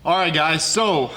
All right, guys, so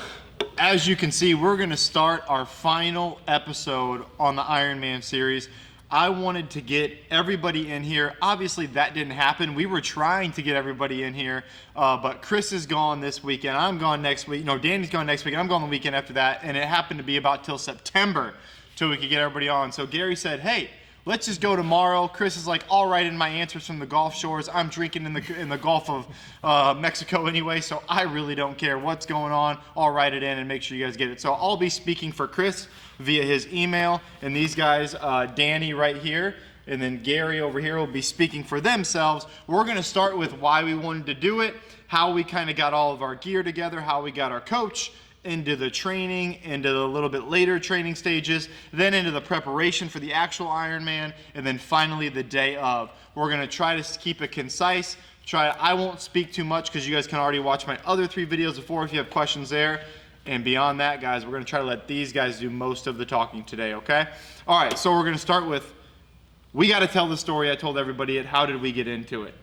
as you can see, we're going to start our final episode on the Ironman series. I wanted to get everybody in here. Obviously, that didn't happen. We were trying to get everybody in here, but Chris is gone this weekend. I'm gone next week. No, Danny's gone next week. I'm gone the weekend after that, and it happened to be about till September till we could get everybody on. So Gary said, hey, let's just go tomorrow. Chris is like, all right, in my answers from the Gulf shores. I'm drinking in the Gulf of Mexico anyway, so I really don't care what's going on. I'll write it in and make sure you guys get it. So I'll be speaking for Chris via his email, and these guys, Danny right here, and then Gary over here will be speaking for themselves. We're going to start with why we wanted to do it, how we kind of got all of our gear together, how we got our coach, into the training, into the little bit later training stages, then into the preparation for the actual Ironman, and then finally the day of. We're gonna try to keep it concise. I won't speak too much because you guys can already watch my other 3 videos before if you have questions there. And beyond that, guys, we're gonna try to let these guys do most of the talking today, okay? All right, so we're gonna start with, we gotta tell the story. I told everybody it. How did we get into it?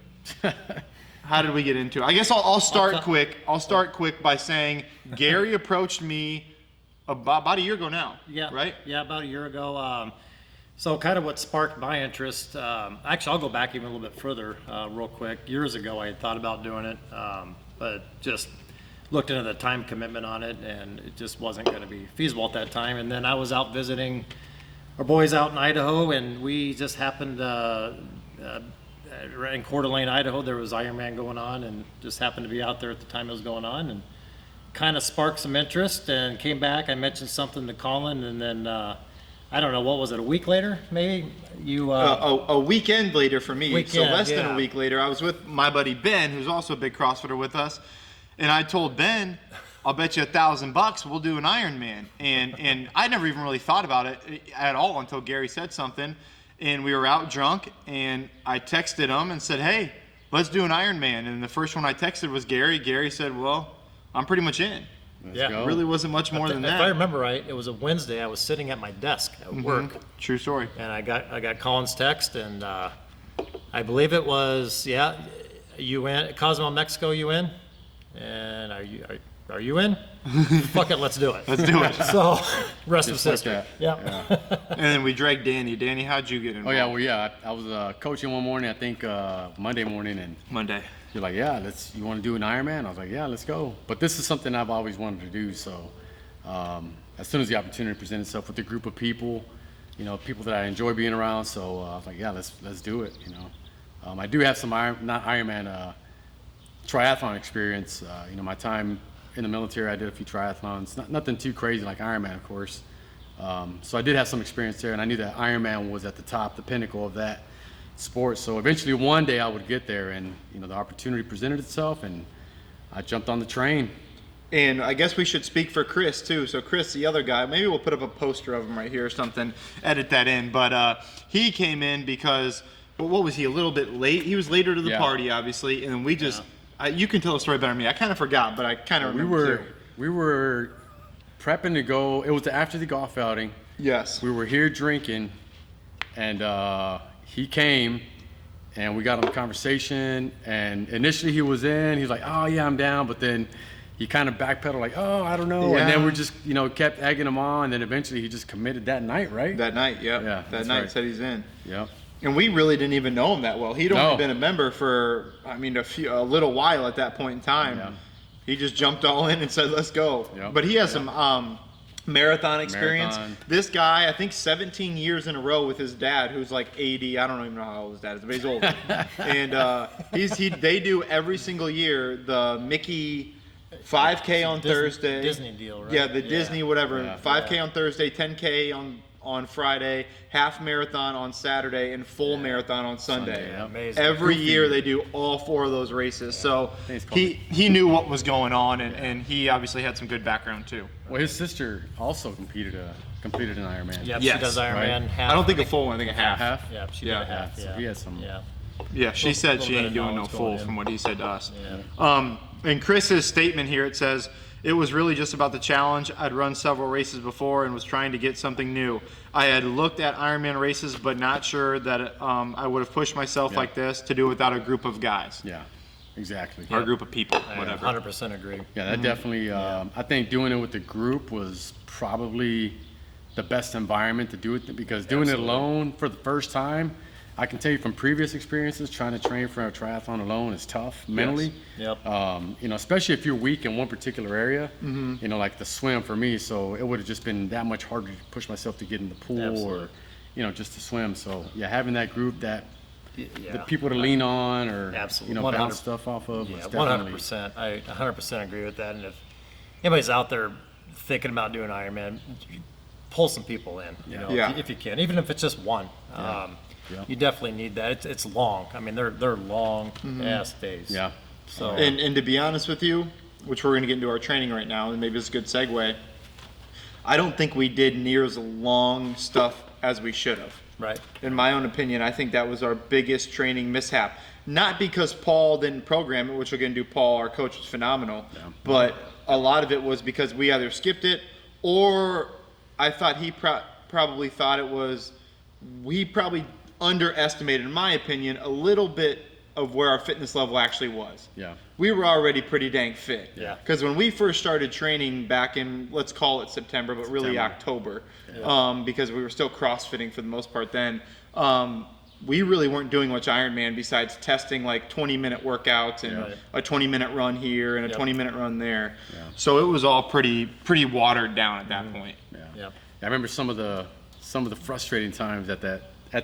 How did we get into it? I guess I'll start quick. I'll start quick by saying Gary approached me about a year ago now. Yeah. Right? Yeah, about a year ago. So kind of what sparked my interest, actually I'll go back even a little bit further real quick. Years ago I had thought about doing it, but just looked into the time commitment on it and it just wasn't going to be feasible at that time. And then I was out visiting our boys out in Idaho, and we just happened in Coeur d'Alene, Idaho, there was Ironman going on, and just happened to be out there at the time it was going on, and kind of sparked some interest. And came back, I mentioned something to Colin, and then I don't know, what was it, a week later maybe? You a weekend later for me. Weekend, so less than yeah. a week later, I was with my buddy Ben, who's also a big CrossFitter with us, and I told Ben, I'll bet you $1,000 we'll do an Ironman. And I never even really thought about it at all until Gary said something. And we were out drunk, and I texted him and said, hey, let's do an Ironman. And the first one I texted was Gary. Gary said, well, I'm pretty much in. Yeah. It really wasn't much more than that. If I remember right, it was a Wednesday. I was sitting at my desk at work. True story. And I got Colin's text, and I believe it was, yeah, you in, Cozumel, Mexico, you in? And are you in? Fuck it, let's do it. Let's do it. So, rest of history. Like yeah. And then we dragged Danny. Danny, how'd you get involved? Oh yeah, well yeah, I was coaching one morning, I think Monday morning, and Monday. you're like, yeah, you want to do an Ironman? I was like, yeah, let's go. But this is something I've always wanted to do, so as soon as the opportunity presented itself with a group of people, people that I enjoy being around, so I was like, yeah, let's do it. I do have some not Ironman triathlon experience. My time in the military, I did a few triathlons, nothing too crazy like Ironman, of course. So I did have some experience there, and I knew that Ironman was at the top, the pinnacle of that sport. So eventually one day I would get there, and the opportunity presented itself, and I jumped on the train. And I guess we should speak for Chris too. So Chris, the other guy, maybe we'll put up a poster of him right here or something, edit that in. But he came in because, what was he, a little bit late? He was later to the party, obviously, and we just, you can tell the story better than me. I kind of forgot, but I kind of remember too. We were prepping to go. It was after the golf outing. Yes. We were here drinking, and he came, and we got on a conversation. And initially he was in. He's like, "Oh yeah, I'm down," but then he kind of backpedaled, like, "Oh, I don't know." Yeah. And then we just, kept egging him on. And then eventually he just committed that night, right? That night, yep. Yeah. That night said he's in. Yep. And we really didn't even know him that well. He'd only been a member for, a little while at that point in time. Yeah. He just jumped all in and said, let's go. Yep. But he has some marathon experience. Marathon. This guy, I think 17 years in a row with his dad, who's like 80. I don't even know how old his dad is, but he's old. And they do every single year the Mickey 5K on Thursday. Disney deal, right? Yeah, the Disney whatever. Yeah. 5K on Thursday, 10K on Friday, half marathon on Saturday, and full marathon on Sunday. Yeah. Amazing. Every year they do all 4 of those races. So he knew what was going on, and he obviously had some good background too. Well, his sister also completed an Ironman. Yep, Yes, she does Ironman right. half. I don't think a full one, I think a half. Half? Yeah, she Yeah. did a half. So Yeah. he has some. Yeah. Yeah, she said she little ain't bit of doing no knowledge full going in. from what he said to us. Yeah. In Chris's statement here, it says, it was really just about the challenge. I'd run several races before and was trying to get something new. I had looked at Ironman races, but not sure that I would have pushed myself like this to do it without a group of guys. Yeah. Exactly. our group of people, I whatever. 100% agree. Yeah, that definitely. I think doing it with the group was probably the best environment to do it because doing Absolutely. it alone for the first time, I can tell you from previous experiences, trying to train for a triathlon alone is tough mentally. Yep. You know, especially if you're weak in one particular area. You know, like the swim for me, so it would have just been that much harder to push myself to get in the pool Absolutely. or, you know, just to swim. So yeah, having that group that Yeah. the people to lean on or Absolutely. you know 100 bounce stuff off of. Yeah, was definitely 100%. I 100% agree with that. And if anybody's out there thinking about doing Ironman, pull some people in, you know, Yeah. if you can, even if it's just one. Yeah. You definitely need that. It's long. I mean, they're long ass days. Yeah. So And to be honest with you, which we're going to get into our training right now, and maybe it's a good segue, I don't think we did near as long stuff as we should have. right. In my own opinion, I think that was our biggest training mishap. Not because Paul didn't program it, which we're going to do. Paul, our coach, was phenomenal. But a lot of it was because we either skipped it or I thought he probably thought it was, we probably underestimated, in my opinion, a little bit of where our fitness level actually was. Yeah. We were already pretty dang fit. Yeah. Because when we first started training back in, let's call it September, but really October, because we were still CrossFitting for the most part then, we really weren't doing much Ironman besides testing like 20-minute workouts and Right. a 20-minute run here and a Yep. 20-minute run there. So it was all pretty watered down at that point. Yep. I remember some of the frustrating times at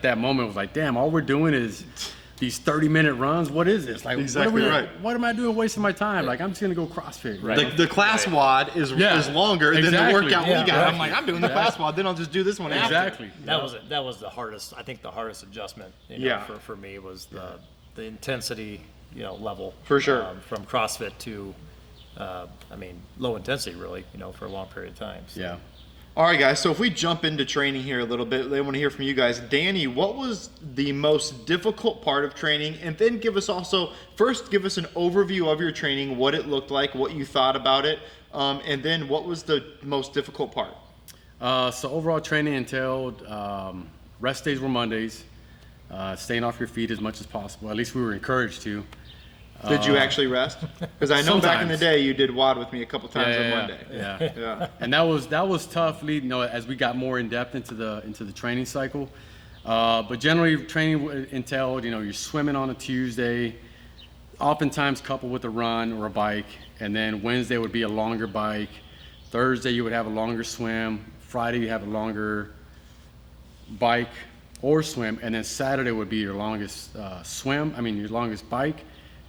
that moment was like, damn, all we're doing is these 30-minute runs. What is this? Like, Exactly right. What am I doing wasting my time? Like, I'm just gonna go CrossFit. Right. The class WOD is longer than the Exactly. workout Yeah, we got. right. I'm like, I'm doing the class WOD, then I'll just do this one after. Exactly. That was the hardest. I think the hardest adjustment. You know, Yeah. For me was the intensity, you know, level. For sure. From CrossFit to, I mean, low intensity really. You know, for a long period of time. So. Yeah. All right, guys. So if we jump into training here a little bit, I want to hear from you guys. Danny, what was the most difficult part of training? And then give us an overview of your training, what it looked like, what you thought about it, and then what was the most difficult part? So overall training entailed rest days were Mondays, staying off your feet as much as possible. At least we were encouraged to. Did you actually rest? Because I know back in the Sometimes. day you did WOD with me a couple times on Monday. Yeah. Yeah. And that was tough leading, you know, as we got more in depth into the training cycle. But generally training entailed, you know, you're swimming on a Tuesday, oftentimes coupled with a run or a bike, and then Wednesday would be a longer bike. Thursday you would have a longer swim. Friday you have a longer bike or swim, and then Saturday would be your longest your longest bike,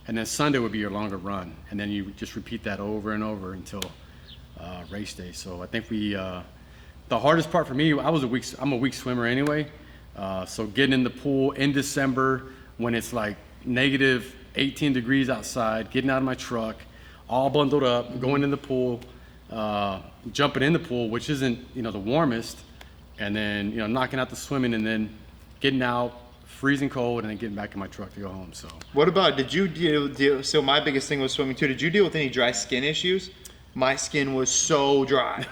and then Sunday would be your longer run, and then you just repeat that over and over until race day. So I think the hardest part for me, I'm a weak swimmer anyway, so getting in the pool in December when it's like negative 18 degrees outside, getting out of my truck, all bundled up, going in the pool, jumping in the pool, which isn't, you know, the warmest, and then, you know, knocking out the swimming and then getting out, freezing cold, and then getting back in my truck to go home. So What about, did you deal, so my biggest thing was swimming too, did you deal with any dry skin issues? My skin was so dry.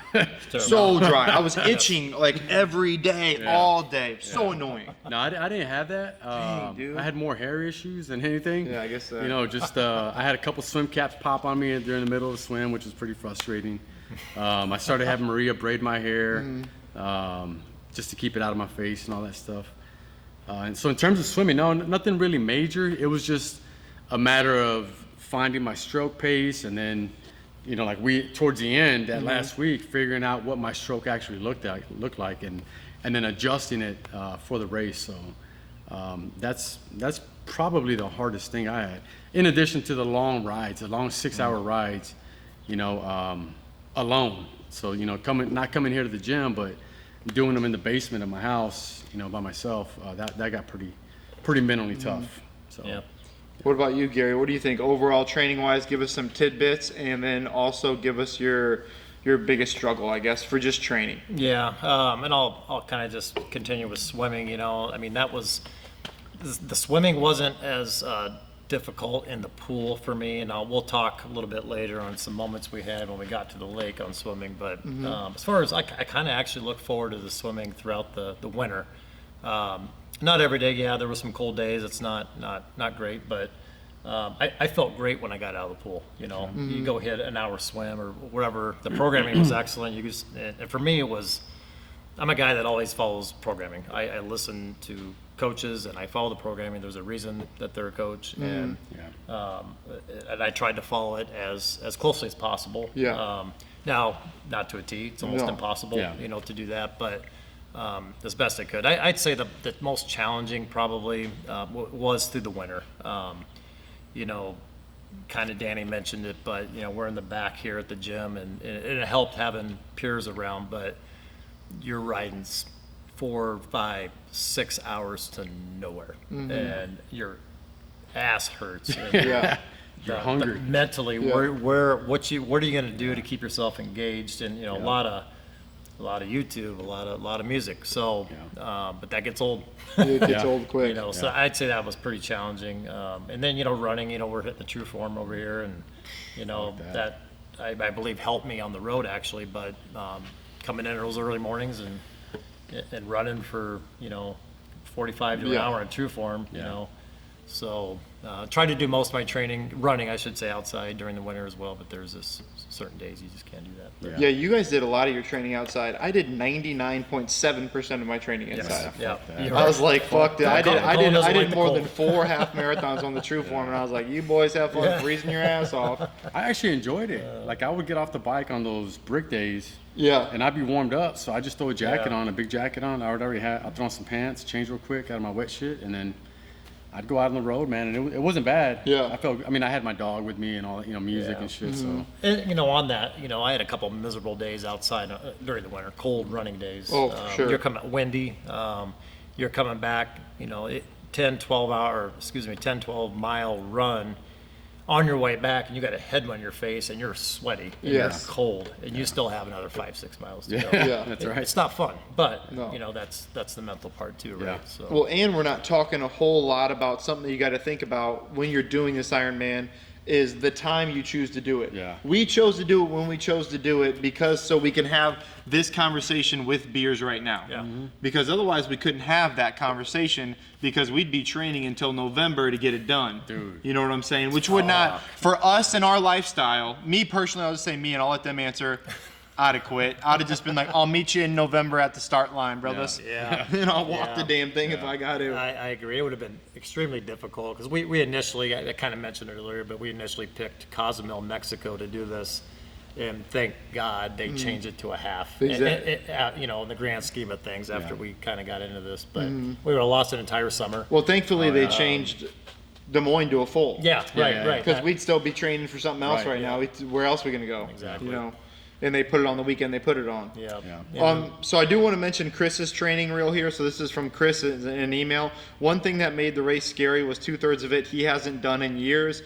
So dry. I was itching like every day, all day. So annoying. no, I didn't have that. dude. I had more hair issues than anything. Yeah, I guess so. You know, just I had a couple swim caps pop on me during the middle of the swim, which was pretty frustrating. I started having Maria braid my hair just to keep it out of my face and all that stuff. And so in terms of swimming, no, nothing really major. It was just a matter of finding my stroke pace, and then, you know, like towards the end that last week, figuring out what my stroke actually looked like, and then adjusting it for the race. So that's probably the hardest thing I had. In addition to the long rides, the long 6-hour rides, you know, alone. So, you know, not coming here to the gym, but doing them in the basement of my house, you know, by myself. That got pretty mentally tough. So. Yeah. What about you, Gary? What do you think overall training-wise? Give us some tidbits, and then also give us your biggest struggle, I guess, for just training. Yeah, and I'll kind of just continue with swimming. You know, I mean, the swimming wasn't as difficult in the pool for me, and we'll talk a little bit later on some moments we had when we got to the lake on swimming. But as far as I kind of actually look forward to the swimming throughout the winter. Not every day, yeah. There were some cold days. It's not great, but I felt great when I got out of the pool. You know, you go hit an hour swim or whatever. The programming was excellent. And for me, I'm a guy that always follows programming. I listen to coaches and I follow the programming. There's a reason that they're a coach, and I tried to follow it as closely as possible. Yeah. Now, not to a T. It's almost impossible, to do that, but as best I could. I'd say the most challenging probably was through the winter. Kind of Danny mentioned it, but we're in the back here at the gym, and it helped having peers around. But you're riding 4, 5, 6 hours to nowhere, and your ass hurts. And You're hungry. Mentally, what are you going to do to keep yourself engaged? And a lot of YouTube, a lot of music. So, but that gets old. It gets old quick. So I'd say that was pretty challenging. And then running. We're hitting the true form over here, and that I believe helped me on the road actually. But coming in those early mornings and running for 45 to an hour in true form. So try to do most of my running, I should say, outside during the winter as well. But there's certain days you just can't do that. Yeah, you guys did a lot of your training outside. I did 99.7% of my training inside. Yeah. I was like, fuck that. I did more cold. than 4 half marathons on the true form, and I was like, you boys have fun freezing your ass off. I actually enjoyed it. Like I would get off the bike on those brick days. Yeah. And I'd be warmed up, so I just throw a jacket on, a big jacket on. I'd throw on some pants, change real quick out of my wet shit, and then I'd go out on the road, man, and it wasn't bad. Yeah. I had my dog with me and all, music and shit. So. And on that, I had a couple of miserable days outside during the winter, cold running days. Oh, sure. You're coming windy. You're coming back. 10, 12 mile run on your way back, and you got a headwind in your face, and you're sweaty, and you're cold, and you still have another 5-6 miles to go. That's right. It's not fun, but that's the mental part too, right? So. Well, and we're not talking a whole lot about something that you got to think about when you're doing this Ironman is the time you choose to do it. Yeah. We chose to do it when we chose to do it because so we can have this conversation with beers right now. Yeah. Because otherwise we couldn't have that conversation because we'd be training until November to get it done. Dude. You know what I'm saying? Which would not, for us and our lifestyle, me personally, I'll just say me and I'll let them answer. I'd have quit. I'd have just been like, I'll meet you in November at the start line, brothers. Yeah. And I'll walk the damn thing if I got to. I agree. It would have been extremely difficult because we initially, I kind of mentioned it earlier, but we initially picked Cozumel, Mexico to do this. And thank God they changed it to a half. Exactly. In the grand scheme of things after we kind of got into this. But we would have lost an entire summer. Well, thankfully they changed Des Moines to a full. Right. Because we'd still be training for something else right now. Where else are we going to go? Exactly. And they put it on the weekend they put it on. Yeah. So I do want to mention Chris's training reel here. So this is from Chris in an email. One thing that made the race scary was 2/3 of it he hasn't done in years.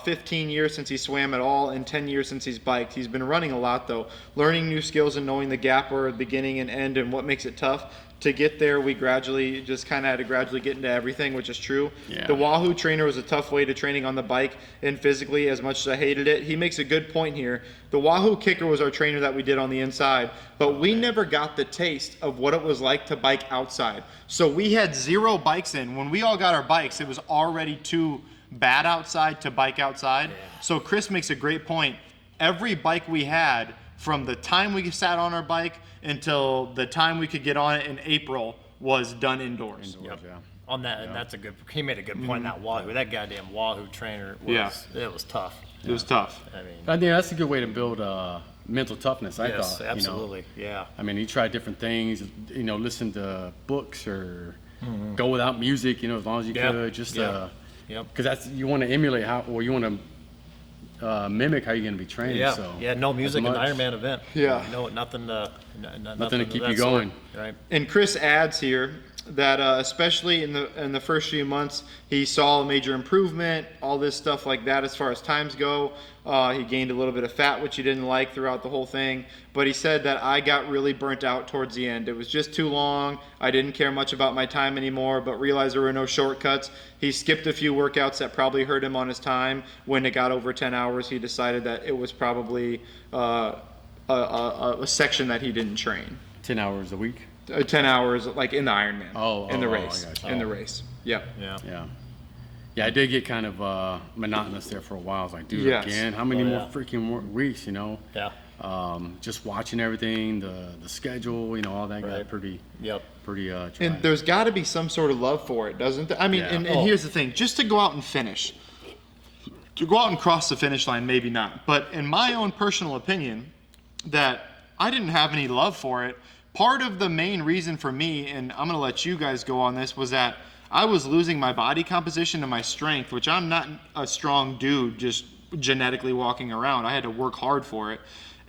15 years since he swam at all and 10 years since he's biked. He's been running a lot though. Learning new skills and knowing the gap where the beginning and end and what makes it tough. To get there, we gradually just kind of had to gradually get into everything, which is true. Yeah. The Wahoo trainer was a tough way to training on the bike and physically as much as I hated it. He makes a good point here. The Wahoo kicker was our trainer that we did on the inside, but we never got the taste of what it was like to bike outside. So we had 0 bikes in. When we all got our bikes, it was already too bad outside to bike outside. Yeah. So Chris makes a great point. Every bike we had, from the time we sat on our bike until the time we could get on it in April, was done indoors. Yep. Yeah. On that, and that's he made a good point. That Wahoo, that goddamn Wahoo trainer it was tough. It was tough. I think that's a good way to build mental toughness. I thought. Absolutely. Yeah. I mean, he tried different things. Listen to books or go without music. As long as you could. Just because that's you want to emulate you want to. Mimic how you're going to be training. No music in the Ironman event. Nothing to keep you going. Right. And Chris adds here that especially in the first few months, he saw a major improvement, all this stuff like that as far as times go. He gained a little bit of fat, which he didn't like throughout the whole thing. But he said that I got really burnt out towards the end. It was just too long. I didn't care much about my time anymore, but realized there were no shortcuts. He skipped a few workouts that probably hurt him on his time. When it got over 10 hours, he decided that it was probably a section that he didn't train. 10 hours a week? 10 hours, like in the Ironman. In the race. I got you. In the race. Yep. Yeah. Yeah, I did get kind of monotonous there for a while. I was like, dude, Yes. again, how many Oh, more yeah. freaking more weeks, you know? Yeah. Just watching everything, the schedule, you know, all that got Right. pretty Yep. And dry. there's got to be some sort of love for it, doesn't there? I mean, Yeah. and Oh. here's the thing: just to go out and finish, to go out and cross the finish line, maybe not. But in my own personal opinion, that I didn't have any love for it. Part of the main reason for me, and I'm going to let you guys go on this, was that I was losing my body composition and my strength, which I'm not a strong dude just genetically walking around. I had to work hard for it.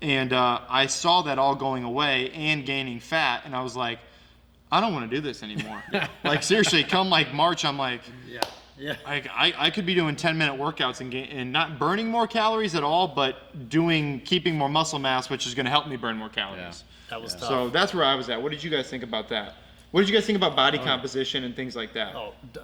And I saw that all going away and gaining fat, and I was like, I don't want to do this anymore. Like, seriously, come like March, I'm like, Yeah. I could be doing 10-minute workouts and not burning more calories at all, but keeping more muscle mass, which is going to help me burn more calories. That was tough. So that's where I was at. What did you guys think about that? What did you guys think about body composition and things like that?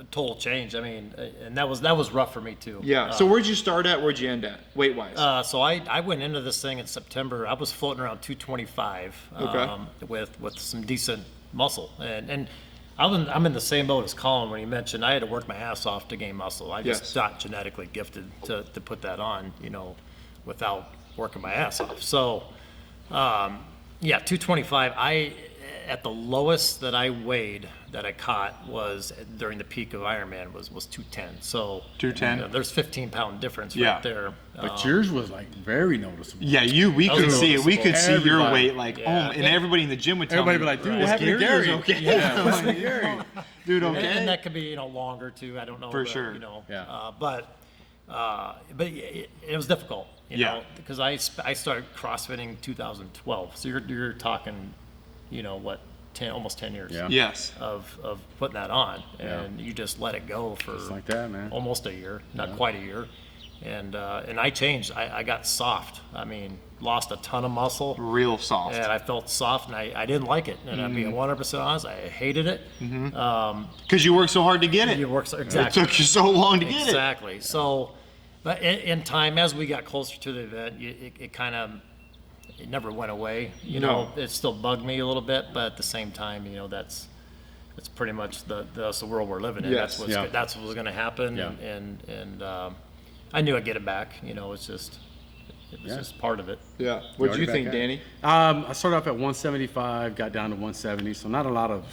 Total change. I mean, and that was rough for me too. Yeah. So where'd you start at? Where'd you end at, weight-wise? So I went into this thing in September. I was floating around 225 with some decent muscle, and I'm in the same boat as Colin when he mentioned I had to work my ass off to gain muscle. I just not genetically gifted to put that on, you know, without working my ass off. So, 225. At the lowest that I weighed that I caught was during the peak of Ironman was 210. So 210? you know, there's 15-pound difference Yeah. right there. But yours was like very noticeable. Yeah, we That was could see it. We could see your Everybody. weight like, Yeah. and everybody in the gym would tell Everybody me, be like, dude, "Is what happened to Gary?" Okay. Yeah, what's with Gary? Dude, And okay. that could be, you know, longer too. I don't know. For but, sure. You know, Yeah. but it was difficult, you Yeah. know, because I started CrossFitting 2012. So you're talking, you know, what, almost 10 years Yeah. Yes. of putting that on, and you just let it go for Just like that, man. almost a year, not quite a year. And I changed. I got soft. I mean, lost a ton of muscle. Real soft. And I felt soft, and I didn't like it. And I'm being 100% honest, I hated it. Because you worked so hard to get it. You work It exactly. took you so long to get it. Exactly. So, but in time, as we got closer to the event, it kind of, it never went away. You know, it still bugged me a little bit, but at the same time, you know, that's pretty much that's the world we're living in. Yes. That's what was going to happen. Yeah. And I knew I'd get it back. You know, it was just part of it. Yeah. What do you Already think, back at Danny? I started off at 175, got down to 170, so not a lot of.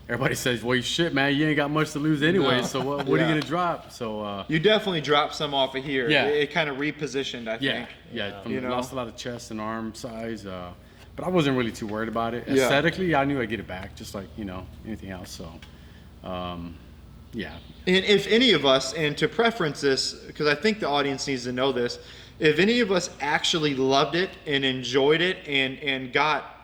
Everybody says, "Well, shit, man, you ain't got much to lose anyway. No. So what are you Yeah. gonna drop?" So You definitely dropped some off of here. Yeah. It kind of repositioned, I yeah, think. yeah, You know? lost a lot of chest and arm size, but I wasn't really too worried about it. Yeah. Aesthetically, I knew I'd get it back, just like anything else. So, yeah, And if any of us, and to preference this, because I think the audience needs to know this, if any of us actually loved it and enjoyed it and got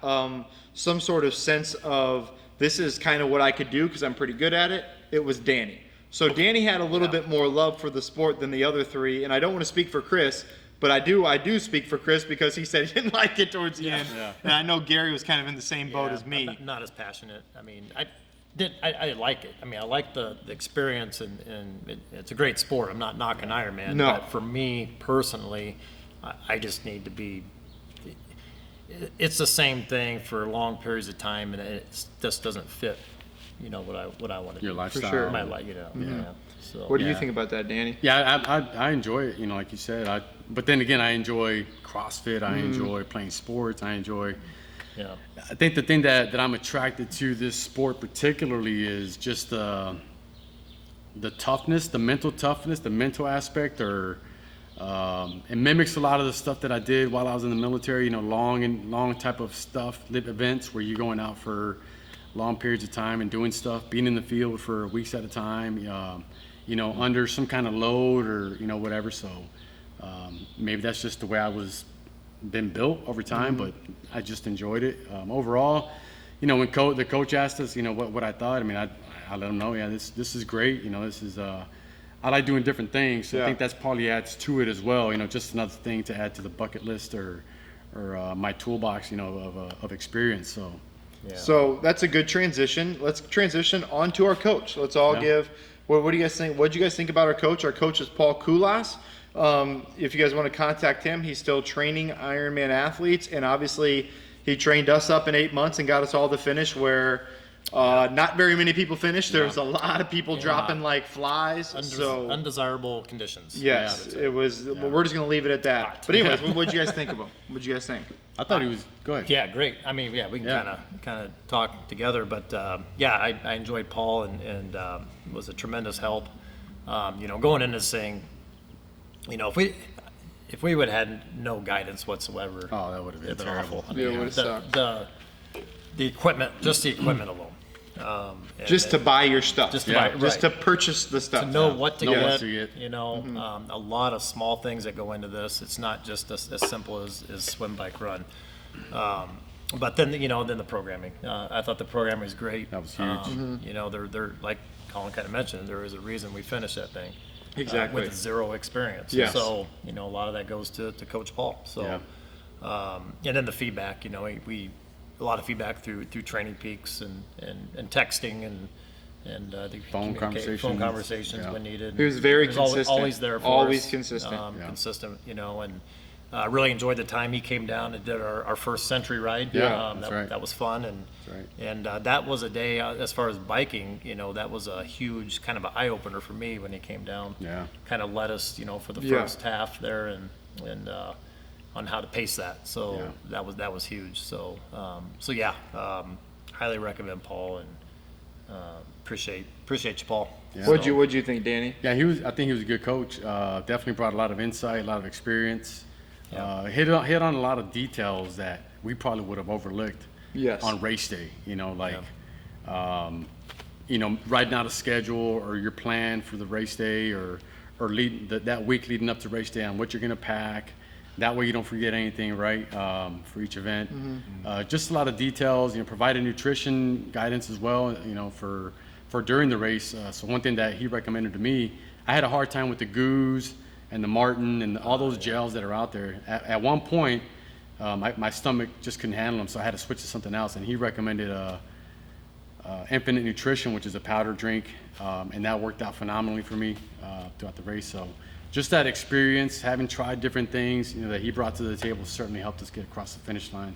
some sort of sense of this is kind of what I could do because I'm pretty good at it, it was Danny. So Danny had a little bit more love for the sport than the other three, and I don't want to speak for Chris, but I do speak for Chris because he said he didn't like it towards the end. Yeah. And I know Gary was kind of in the same boat Yeah, as me. Not as passionate. I mean, I like it. I mean, I like the experience, and it's a great sport. I'm not knocking Ironman. No. But for me personally, I just need to be. It's the same thing for long periods of time, and it just doesn't fit. You know what I want to do. your lifestyle. sure. My life, you know. Yeah. So. What do you Yeah. think about that, Danny? Yeah, I enjoy it, like you said. But then again, I enjoy CrossFit. I enjoy playing sports. I enjoy. Yeah. I think the thing that I'm attracted to this sport particularly is just the toughness, the mental toughness, the mental aspect, or it mimics a lot of the stuff that I did while I was in the military. Long type of stuff, live events where you're going out for long periods of time and doing stuff, being in the field for weeks at a time. Under some kind of load or whatever. So maybe that's just the way I was been built over time, but I just enjoyed it. Overall, when the coach asked us, what I thought, I mean, I let him know, yeah, this is great. This is I like doing different things. So Yeah. I think that's probably adds to it as well. Just another thing to add to the bucket list or my toolbox, of experience. So. Yeah. So that's a good transition. Let's transition on to our coach. Let's all give. What do you guys think? What do you guys think about our coach? Our coach is Paul Kulas. If you guys want to contact him, he's still training Ironman athletes, and obviously he trained us up in 8 months and got us all to finish where Not very many people finished. There's a lot of people dropping like flies. So undesirable conditions. yes, it was. But we're just gonna leave it at that. But anyways, what did you guys think of him? What did you guys think? I thought he was good. Yeah, great. I mean, yeah, we can kind of talk together, but I enjoyed Paul and was a tremendous help. Going into this thing, if we would have had no guidance whatsoever, Oh, that would have been it'd been terrible. awful. I Yeah, it mean, would've sucked. the equipment, just the equipment alone. And Just to buy your stuff. Just to Yeah. buy, Just right. to purchase the stuff. To know what to Know get, what to get. a lot of small things that go into this. It's not just as simple as swim, bike, run. But then, then the programming. I thought the programming was great. That was huge. They're like Colin kind of mentioned, there is a reason we finished that thing. Exactly. With zero experience. Yes. So, a lot of that goes to Coach Paul. So, Yeah. and then the feedback, we a lot of feedback through Training Peaks and texting and the Phone phone conversations. conversations Yeah. when needed. He was very He was consistent. always there for Always us. consistent. Consistent, and really enjoyed the time he came down and did our first century ride. Yeah, that's right. That was fun, and That's right. and that was a day as far as biking. That was a huge kind of an eye opener for me when he came down. Yeah. Kind of led us, for the Yeah. first half there, and on how to pace that. So Yeah. that was huge. So highly recommend Paul, and appreciate you, Paul. Yeah. What'd you think, Danny? Yeah, I think he was a good coach. Definitely brought a lot of insight, a lot of experience. Yeah. Hit on a lot of details that we probably would have overlooked. Yes. On race day, writing out a schedule or your plan for the race day, or that week leading up to race day on what you're gonna pack. That way you don't forget anything, right? For each event. Just a lot of details. Provided nutrition guidance as well. For during the race. So one thing that he recommended to me, I had a hard time with the Goose and the Martin and all those gels that are out there. At one point, my stomach just couldn't handle them, so I had to switch to something else. And he recommended Infinite Nutrition, which is a powder drink, and that worked out phenomenally for me throughout the race. So just that experience, having tried different things, that he brought to the table certainly helped us get across the finish line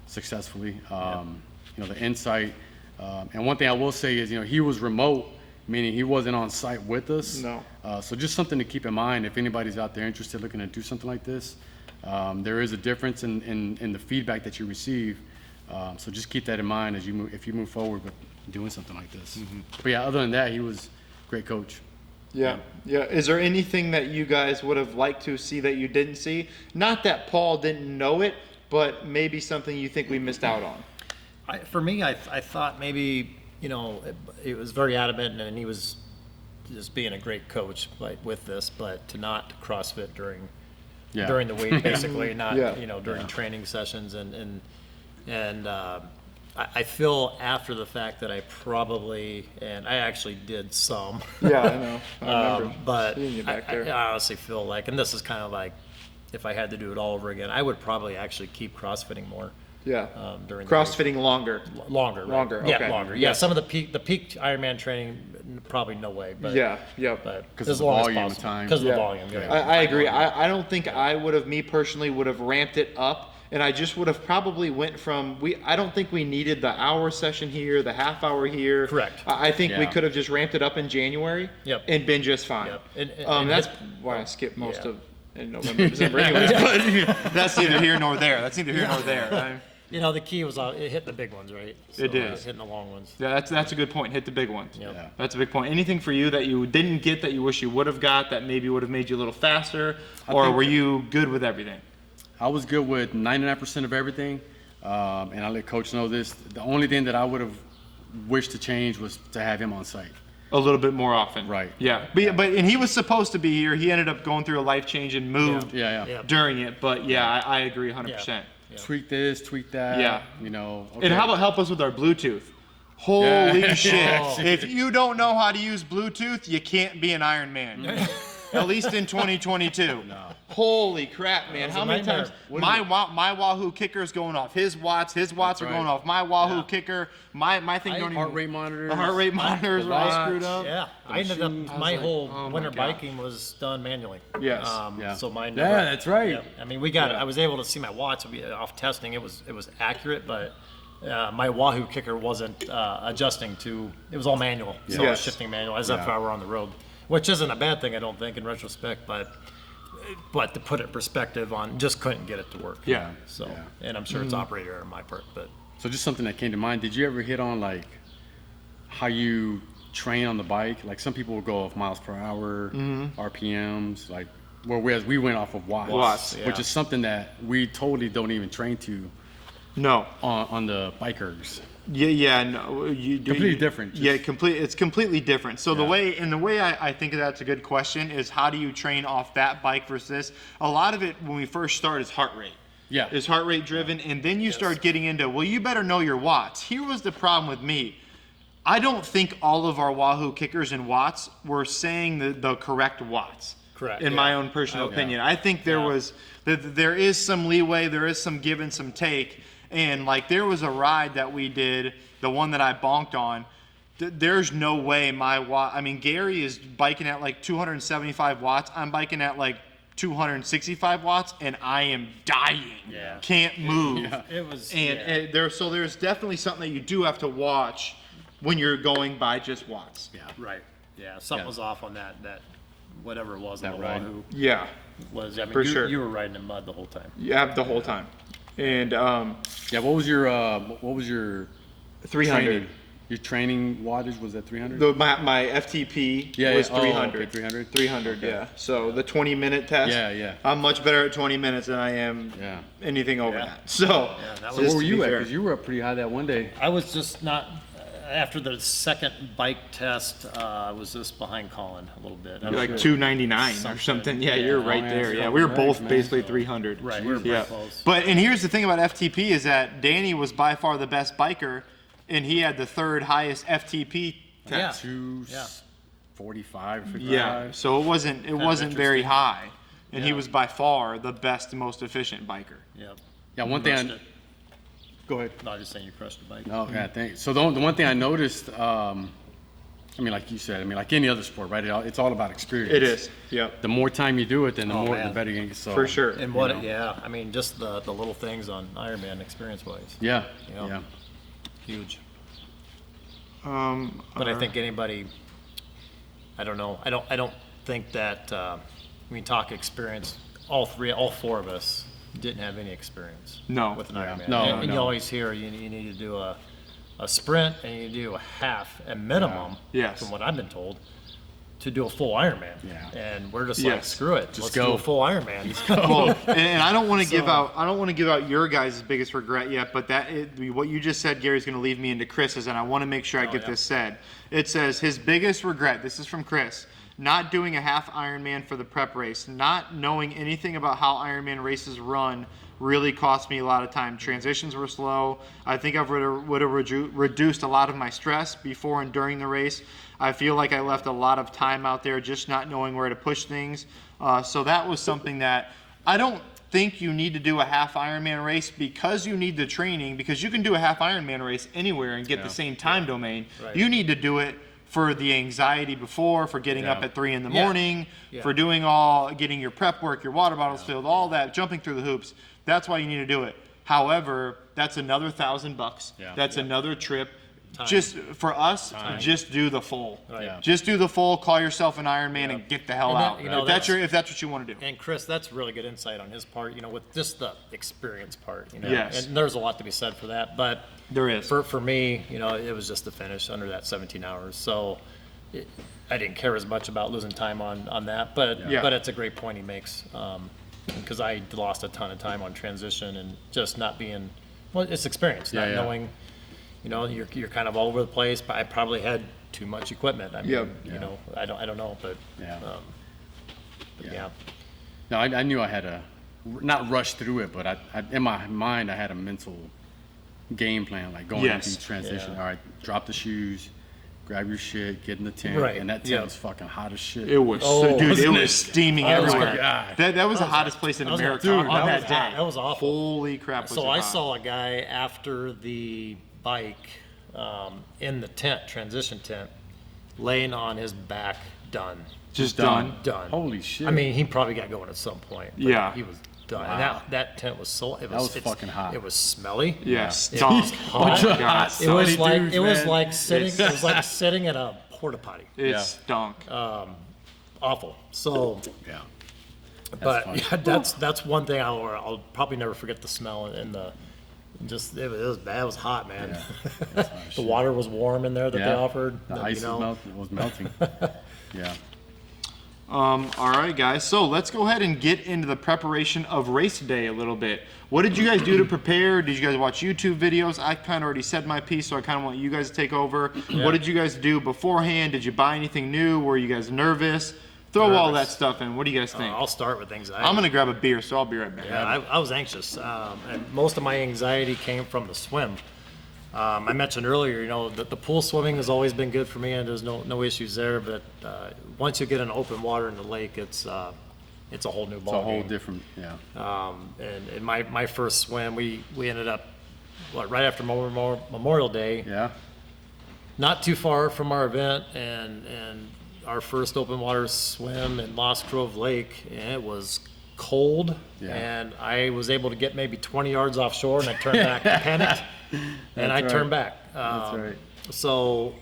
successfully. The insight. And one thing I will say is, he was remote, meaning he wasn't on site with us. No. So just something to keep in mind if anybody's out there interested looking to do something like this. There is a difference in the feedback that you receive. So just keep that in mind if you move forward with doing something like this. But yeah, other than that, he was a great coach. Yeah. Is there anything that you guys would have liked to see that you didn't see? Not that Paul didn't know it, but maybe something you think we missed out on. For me, I thought maybe, it was very adamant, and he was just being a great coach with this, but to not CrossFit during the week, basically, not during training sessions, and I feel after the fact that I actually did some. Yeah, I know. I remember But seeing you back there. I honestly feel like, and this is kind of like, if I had to do it all over again, I would probably actually keep CrossFitting more. Yeah. During CrossFitting longer. Longer, right? Longer, Yeah, okay. longer. Yeah, some of the peak Ironman training, probably no way. But Yeah. but 'Cause as of the long as volume of possible. time. Because of Yeah. the volume. Yeah. I agree. I don't think I would have, me personally, would have ramped it up, and I just would have probably went from, I don't think we needed the hour session here, the half hour here. Correct. I think we Yeah. could have just ramped it up in January. Yep. And been just fine. Yep. And That's why I skipped most of in November, December anyways, but that's neither here nor there. That's neither here nor there. the key was it hit the big ones, right? So, It is. hitting the long ones. Yeah, that's a good point. Hit the big ones. Yep. Yeah. That's a big point. Anything for you that you didn't get that you wish you would have got that maybe would have made you a little faster, or think- were you good with everything? I was good with 99% of everything, and I let Coach know this. The only thing that I would have wished to change was to have him on site. A little bit more often. Right. Yeah. But he was supposed to be here. He ended up going through a life change and moved Yeah. Yeah. during it. But I agree 100%. Yeah. Tweak this, tweak that. Yeah. Okay. And how about help us with our Bluetooth? Holy Yeah. shit. Oh. If you don't know how to use Bluetooth, you can't be an Iron Man. At least in 2022. No. Holy crap, man. How many nightmare. times? My Wahoo kicker is going off. His watts are right. going off. My Wahoo kicker, my thing don't even. Heart rate monitors. The heart rate monitors the are all watch. screwed up. Yeah, I ended up, was my like, whole oh my winter God. biking was done manually. Yes. Yeah. So mine. Yeah, that's right. I mean, I was able to see my watts off testing. It was accurate, but my Wahoo kicker wasn't adjusting to, it was all manual. So it was Yes. shifting manual as if I were on the road, which isn't a bad thing, I don't think, in retrospect, but to put it in perspective on, just couldn't get it to work. Yeah. So, and I'm sure it's operator error on my part, but. So just something that came to mind. Did you ever hit on like how you train on the bike? Like some people will go off miles per hour, RPMs, like whereas we went off of watts, yeah. which is something that we totally don't even train to No. on the bikers. Yeah, no, you do. Completely different, Yeah, just- it's completely different. So the way I think that's a good question is how do you train off that bike versus this? A lot of it when we first start is heart rate. Yeah. Is heart rate driven, and then you start getting into, well, you better know your watts. Here was the problem with me. I don't think all of our Wahoo kickers and watts were saying the correct watts. Correct, In my own personal opinion, I think there is some leeway, there is some give and some take. And like there was a ride that we did, the one that I bonked on. There's no way my watt. I mean, Gary is biking at like 275 watts. I'm biking at like 265 watts, and I am dying. Yeah. Can't move. It was, And there's definitely something that you do have to watch when you're going by just watts. Yeah. Right. Yeah, something was off on that whatever it was on That the ride. Wahoo Yeah, was. I mean, For you, sure. you were riding in mud the whole time. yeah, the whole time. And Yeah. What was your 300. training? Your training wattage was that 300? My FTP Yeah, was yeah. Oh, 300. okay, 300? 300, yeah. So the 20-minute test. Yeah, yeah. I'm much better at 20 minutes than I am Yeah. anything over Yeah. that. So, that So was- where were you at? Because you were up pretty high that one day. I was just not. After the second bike test, I was just behind Colin a little bit. I like was- 299 or Something. something. Yeah, Yeah. you're right Oh, yeah, there. it's Yeah, we were fucking both nice, man. basically 300. Right, we were pretty Yeah. close. And here's the thing about FTP is that Danny was by far the best biker, and he had the third highest FTP Yeah. test. 245, 55. Yeah. So it wasn't very interesting. high, and he Yeah. was by far the best and most efficient biker. Yeah. Yeah, one thing. Crushed it. Go ahead. No, I'm just saying you crushed the bike. No, yeah, thanks. So the one thing I noticed, I mean, like you said, I mean, like any other sport, right? It's all about experience. It is. Yep. The more time you do it, then the man. better you get. So, For sure. And what? Yeah, I mean, just the little things on Ironman experience-wise, Yeah, Yeah. yeah. huge. But I think anybody, I don't know. I don't think that when you talk experience, all four of us didn't have any experience. No. With an Yeah. Ironman. No, and no. you always hear you need to do a sprint and you do a half at minimum. Yes. From what I've been told, to do a full Ironman. Yeah. And we're just like, Yes. screw it, Just let's go. do a full Ironman. Well, and I don't want to give out your guys' biggest regret yet, but what you just said, Gary, is going to leave me into Chris's, and I want to make sure I get yeah. this said. It says his biggest regret. This is from Chris. Not doing a half Ironman for the prep race, not knowing anything about how Ironman races run really cost me a lot of time. Transitions were slow. I think I would have reduced a lot of my stress before and during the race. I feel like I left a lot of time out there just not knowing where to push things. So that was something that I don't think you need to do a half Ironman race because you need the training, because you can do a half Ironman race anywhere and get the same time domain. Right. You need to do it for the anxiety before, for getting up Yeah. at 3 in the Yeah. morning, Yeah. for getting your prep work, your water bottles filled, all that, jumping through the hoops. That's why you need to do it. However, that's another $1,000. Yeah. That's another trip. Time. Just for us, just do the full. Right. Yeah. Just do the full. Call yourself an Ironman and get the hell And that- out. you know, if that's that's- what you want to do. And Chris, that's really good insight on his part, with just the experience part, Yes. And there's a lot to be said for that, but There is. for me, it was just the finish under that 17 hours. So I didn't care as much about losing time on that, but Yeah. but it's a great point he makes, because I lost a ton of time on transition and just not being, well, it's experience, not Yeah. knowing, you're kind of all over the place, but I probably had too much equipment. I mean, Yep. I don't know, but Yeah. yeah. No, I knew I had to not rush through it, but I in my mind I had a mental game plan, like going Yes. into transition. Yeah. All right, drop the shoes, grab your shit, get in the tent, Right. and that tent Yeah. was fucking hot as shit. It was, Oh, dude. It wasn't was it? steaming Oh, everywhere. God. That was the hottest place in that was- America dude, on that that was day. hot. That was awful. Holy crap! Was So it I hot. saw a guy after the bike in the tent, transition tent, laying on his back, done. just done. Done. Holy shit. I mean, he probably got going at some point. But Yeah. He was And that tent was so was fucking hot. It was smelly. Yes, It stunk. was hot. Oh, God. It was Sweaty like dudes, it was man. like sitting. It was like sitting in a porta potty. It Yeah. stunk. Awful. So, Yeah. but funny. yeah, that's one thing I'll probably never forget the smell and the just it was bad. It was hot, man. Yeah. The water was warm in there that they offered. The ice was melting. Yeah. All right, guys. So let's go ahead and get into the preparation of race day a little bit. What did you guys do to prepare? Did you guys watch YouTube videos? I kind of already said my piece, so I kind of want you guys to take over. Yeah. What did you guys do beforehand? Did you buy anything new? Were you guys nervous? Throw all that Nervous. stuff in. What do you guys think? I'll start with anxiety. I'm gonna grab a beer, so I'll be right back. Yeah, I was anxious, and most of my anxiety came from the swim. I mentioned earlier, you know, that the pool swimming has always been good for me, and there's no issues there. But once you get in open water in the lake, it's a whole new ball. It's a whole game. different, yeah. And in my first swim, we ended up right after Memorial Day, Yeah. not too far from our event, and our first open water swim in Lost Grove Lake, and it was cold, Yeah. and I was able to get maybe 20 yards offshore, and I turned back, panicked, and I That's turned right. back. That's right. So,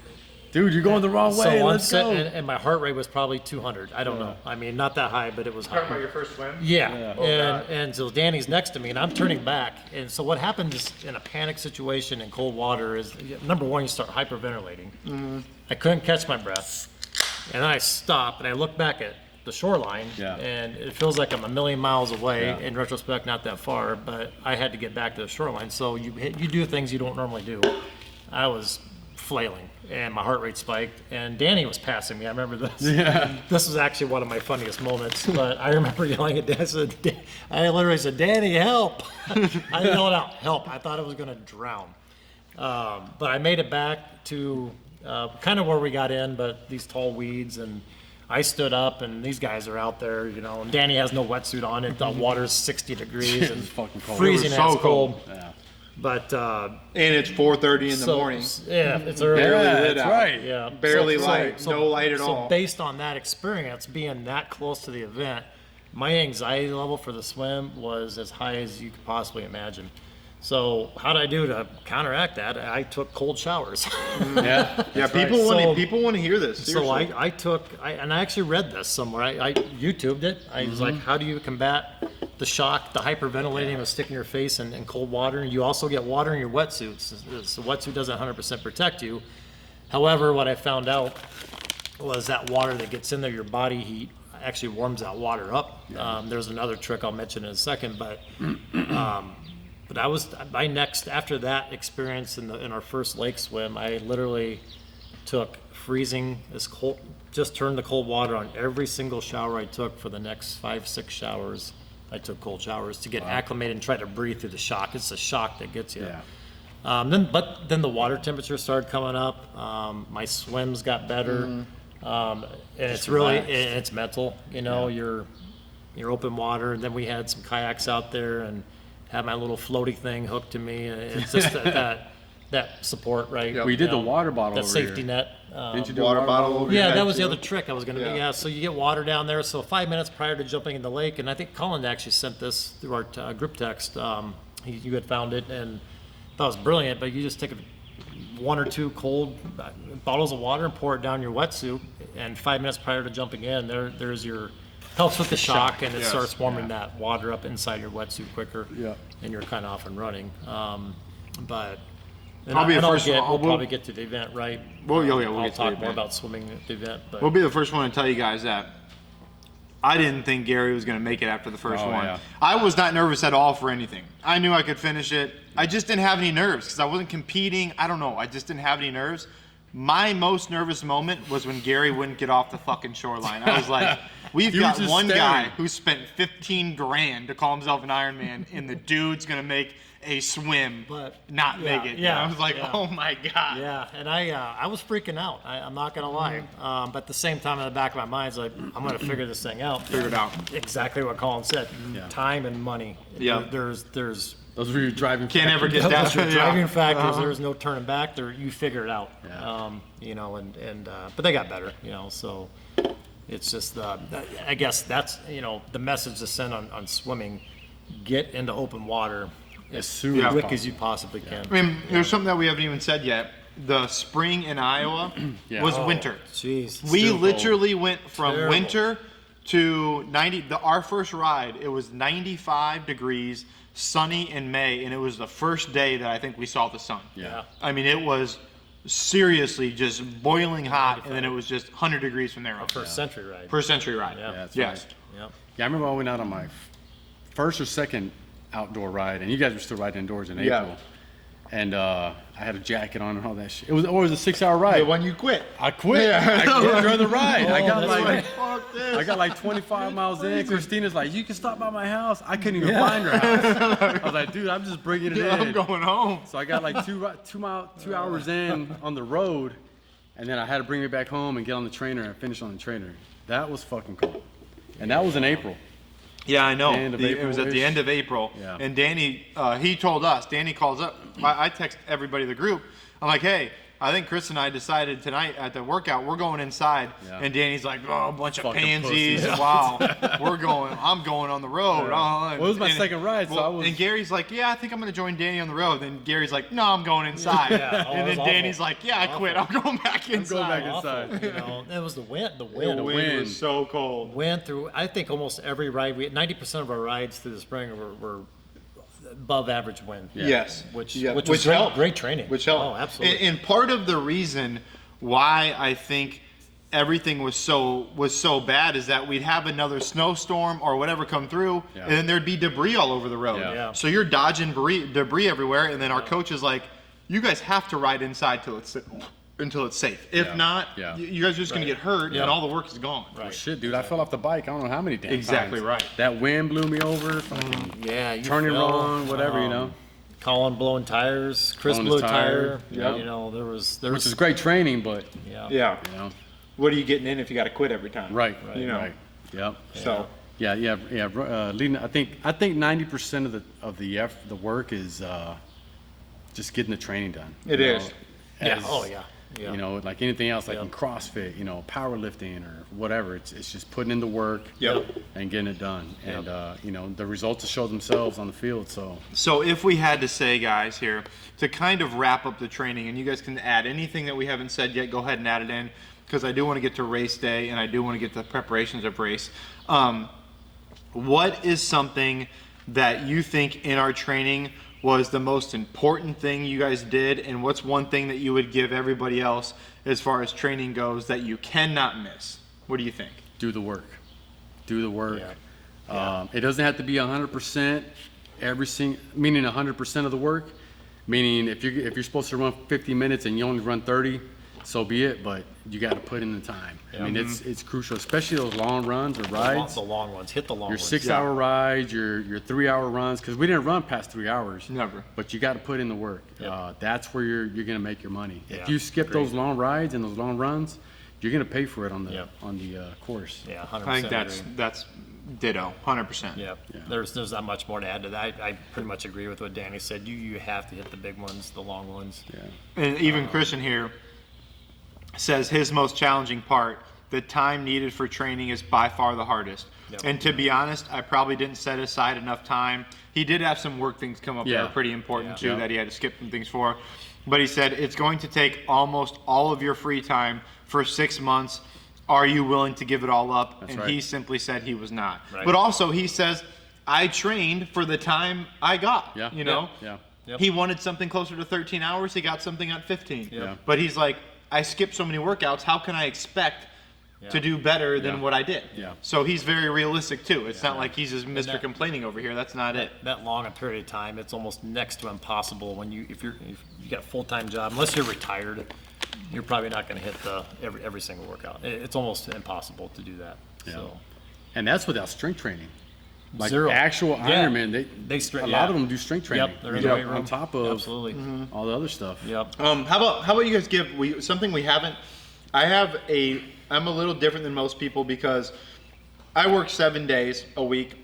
Dude, you're going the wrong way. so I'm Let's go. sitting, and my heart rate was probably 200. I don't know. I mean, not that high, but it was high. your first swim? Yeah, and so Danny's next to me, and I'm turning back. And so what happens in a panic situation in cold water is, number one, you start hyperventilating. I couldn't catch my breath, and then I stop, and I look back at the shoreline, Yeah. and it feels like I'm a million miles away. Yeah. In retrospect, not that far, but I had to get back to the shoreline. So you do things you don't normally do. I was flailing, and my heart rate spiked, and Danny was passing me. I remember this. Yeah. This was actually one of my funniest moments, but I remember yelling at Danny. I literally said, "Danny, help!" I yelled out, "Help!" I thought I was going to drown. But I made it back to kind of where we got in, but these tall weeds, and I stood up, and these guys are out there, you know, and Danny has no wetsuit on, and the water's 60 degrees and It's fucking cold. freezing It was so ass cold. Yeah. But And it's 4:30 in the morning. Yeah, it's early. Yeah, lit that's out. right. Yeah, Barely light, no light at all. So based on that experience, being that close to the event, my anxiety level for the swim was as high as you could possibly imagine. So how did I do to counteract that? I took cold showers. Yeah. Yeah, right. people want to hear this. So Seriously. I actually read this somewhere. I YouTubed it. I was like, how do you combat the shock, the hyperventilating of sticking your face in cold water? And you also get water in your wetsuits. The wetsuit doesn't 100% protect you. However, what I found out was that water that gets in there, your body heat actually warms that water up. There's another trick I'll mention in a second, but I was after that experience in our first lake swim, I literally took freezing this cold, just turned the cold water on every single shower I took for the next 5-6 showers. I took cold showers to get acclimated and try to breathe through the shock. It's the shock that gets you. Yeah. Then the water temperature started coming up. My swims got better, and it's really it's mental. You know, you're open water. And then we had some kayaks out there, and had my little floaty thing hooked to me. And it's just that support, right? We did the water bottle that over safety here. net. Didn't you do Water a bottle over Yeah, your that head, was the too? other trick I was going to Yeah. so you get water down there. So 5 minutes prior to jumping in the lake, and I think Colin actually sent this through our group text. You had found it and thought it was brilliant, but you just take 1 or 2 cold bottles of water and pour it down your wetsuit, and 5 minutes prior to jumping in, there's your helps with the shock, and it yes. starts warming that water up inside your wetsuit quicker, Yeah. and you're kind of off and running. But and Probably I- the and first one- we'll we'll- probably get to the event, right? Well, yeah, we'll I'll get to the talk more event. about swimming at the event, but We'll be the first one to tell you guys that I didn't think Gary was going to make it after the first Oh, one. yeah. I was not nervous at all for anything. I knew I could finish it. I just didn't have any nerves because I wasn't competing. I don't know. I just didn't have any nerves. My most nervous moment was when Gary wouldn't get off the fucking shoreline. I was like, we've He was got just one guy staring. who spent 15 grand to call himself an Ironman, and the dude's going to make a swim, But- not yeah, make it. yeah, And I was like, yeah. oh my God. yeah, and I was freaking out. I'm not gonna lie, but at the same time, in the back of my mind, it's like I'm gonna figure this thing out. Figure it out. Exactly what Colin said. Yeah. Time and money. Yeah. There's Those were your driving. Can't ever factors. get that. those are Yeah. driving factors. Uh-huh. There's no turning back. You figure it out. Yeah. You know, and but they got better. You know, so it's just I guess that's the message to send on swimming get into open water As soon Yeah. as quick possible. as you possibly can. I mean, there's something that we haven't even said yet. The spring in Iowa Yeah. was Oh, winter. Jeez. We Still cold. literally went from Terrible. winter to 90. Our first ride, it was 95 degrees, sunny in May, and it was the first day that I think we saw the sun. Yeah. I mean, it was seriously just boiling hot, and then it was just 100 degrees from there on. First century ride. First century ride. Yeah. That's Yes. right. Yep. Yeah, I remember I went out on my first or second outdoor ride, and you guys were still riding indoors in Yeah. April. And I had a jacket on and all that shit. It was a 6-hour ride. The one you quit. I quit. Yeah. I quit during the ride. I got that's like Fuck this. I got like 25 miles in. Christina's like, "You can stop by my house." I couldn't even find her house. I was like, "Dude, I'm just bringing it Yeah, in." I'm going home. So I got like 2 hours in on the road, and then I had to bring it back home and get on the trainer and finish on the trainer. That was fucking cool. And that was in April. Yeah, I know. End of It was at the April-ish. end of April. Yeah. And Danny, he told us, Danny calls up. I text everybody in the group. I'm like, hey, I think Chris and I decided tonight at the workout, we're going inside. Yeah. And Danny's like, oh, a bunch of Fucking pansies. pussies. Wow, I'm going on the road. Well, it was my second ride, so I was- And Gary's like, yeah, I think I'm going to join Danny on the road. Then Gary's like, no, I'm going inside. Yeah. Oh, and it then was Danny's awful. like, yeah, I quit. I'm going back inside. back Awful, inside. you know, it was the wind. The The wind. wind wind. was so cold. Went through. I think almost every ride. We had 90% of our rides through the spring were above average wind. Yeah. Yes. Which Yeah. which was great, helped. great training. Which helped. Oh, absolutely. And part of the reason why I think everything was so bad is that we'd have another snowstorm or whatever come through, Yeah. and then there'd be debris all over the road. Yeah. Yeah. So you're dodging debris everywhere, and then our coach is like, "You guys have to ride inside until it's safe. If Yeah. not, Yeah. you guys are just gonna get hurt, Yeah. and all the work is gone." Well, shit, dude, I fell off the bike. I don't know how many damn Exactly times. right. That wind blew me over. Fucking yeah, you turning fell, wrong, whatever, you know. Colin blowing tires. Chris Blowing blew his a tire. tire. You know, there was Which is great training, but Yeah. Yeah. you know, What are you getting in if you got to quit every time? right, You know. right, yep. So. Yeah. Leading, I think 90% of the work is just getting the training done. It you is. know, Yeah. as- Oh yeah. Yeah. You know, like anything else, like Yeah. in CrossFit, you know, powerlifting or whatever. It's just putting in the work Yep. and getting it done. And you know, the results will show themselves on the field. So if we had to say, guys, here, to kind of wrap up the training, and you guys can add anything that we haven't said yet, go ahead and add it in, because I do want to get to race day, and I do want to get to the preparations of race. What is something that you think in our training was the most important thing you guys did, and what's one thing that you would give everybody else as far as training goes that you cannot miss? What do you think? do the work. Do the work. Yeah. It doesn't have to be 100% meaning 100% of the work. Meaning if you're supposed to run 50 minutes and you only run 30, so be it. But you got to put in the time. I mean, it's crucial, especially those long runs or rides. The long ones. Hit the long Your ones. 6-hour rides, your 3-hour runs, because we didn't run past 3 hours. Never. But you got to put in the work. That's where you're going to make your money. Yeah, If you skip agreed. those long rides and those long runs, you're going to pay for it on the Yep. course. Yeah, 100%. I think agree. that's ditto, 100%. Yeah, there's not much more to add to that. I pretty much agree with what Danny said. You have to hit the big ones, the long ones. Yeah. And even Christian here says his most challenging part, the time needed for training is by far the hardest. Yep. And to be honest, I probably didn't set aside enough time. He did have some work things come up that Yeah. are pretty important Yeah. too Yeah. that he had to skip some things for. But he said it's going to take almost all of your free time for 6 months. Are you willing to give it all up? That's and right. he simply said he was not. Right. But also he says, I trained for the time I got. Yeah. You know? Yeah. Yep. He wanted something closer to 13 hours. He got something at 15. Yeah. But he's like, I skipped so many workouts. How can I expect to do better than Yeah. what I did? Yeah. So he's very realistic too. It's not like he's just Mr. that- complaining over here. That's not it. That long a period of time, it's almost next to impossible when if you got a full-time job, unless you're retired, you're probably not going to hit every single workout. It's almost impossible to do that. Yeah. So And that's without strength training. Like Zero. actual Yeah. Ironman, They a lot of them do strength training. Yep, they're in you the know, weight room. on top of Absolutely. all the other stuff. Yep. How about you guys give something we haven't? I'm a little different than most people because I work 7 days a week.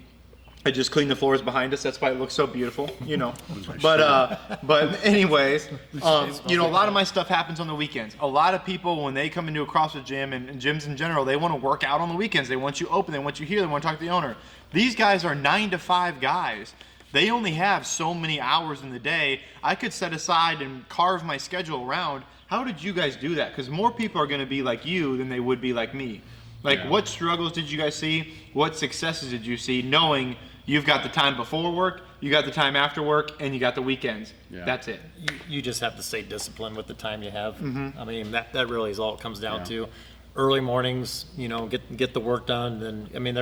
I just cleaned the floors behind us. That's why it looks so beautiful, you know. But anyways, you know, a lot of my stuff happens on the weekends. A lot of people, when they come into a CrossFit gym and gyms in general, they want to work out on the weekends. They want you open. They want you here. They want to talk to the owner. These guys are 9 to 5 guys. They only have so many hours in the day. I could set aside and carve my schedule around. How did you guys do that? Because more people are going to be like you than they would be like me. Like, what struggles did you guys see? What successes did you see, knowing you've got the time before work, you got the time after work, and you got the weekends? That's it. You just have to stay disciplined with the time you have. I mean, that really is all it comes down to. Early mornings, you know, get the work done. Then, I mean,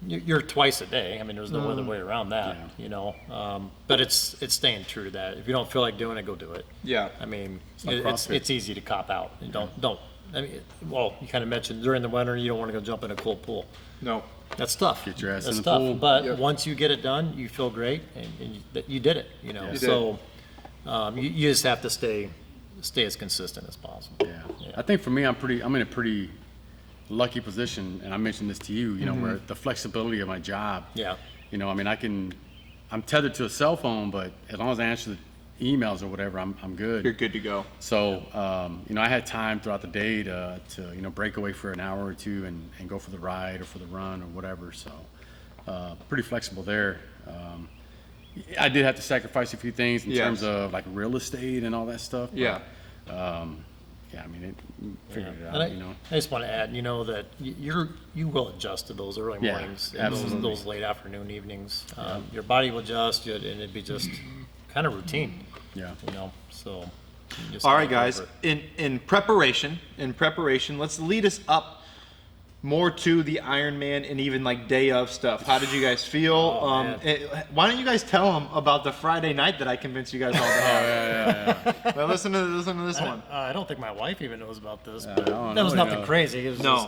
you're twice a day. I mean, there's no other way around that, you know. But it's staying true to that. If you don't feel like doing it, go do it. Yeah. I mean, it's easy to cop out. And don't. I mean, well, you kind of mentioned during the winter you don't want to go jump in a cold pool. No. That's tough. Get your ass That's in the tough. pool. But once you get it done, you feel great, and you did it. You know, so you just have to stay as consistent as possible. Yeah. I think for me, I'm in a pretty lucky position, and I mentioned this to you. You know, where the flexibility of my job. Yeah. You know, I mean, I'm tethered to a cell phone, but as long as I answer the emails or whatever, I'm good. You're good to go. So, you know, I had time throughout the day to you know, break away for an hour or two and go for the ride or for the run or whatever. So, pretty flexible there. I did have to sacrifice a few things in terms of like real estate and all that stuff. But, I mean, figured it out, you know. I just want to add, you know, that you will adjust to those early mornings and those late afternoon evenings. Your body will adjust, and it'd be just kind of routine. Yeah. You know, so. All right, guys. In preparation, let's lead us up more to the Ironman and even like day of stuff. How did you guys feel? Why don't you guys tell them about the Friday night that I convinced you guys all to have? Well, listen to this one. I don't think my wife even knows about this, but that was nothing crazy. It was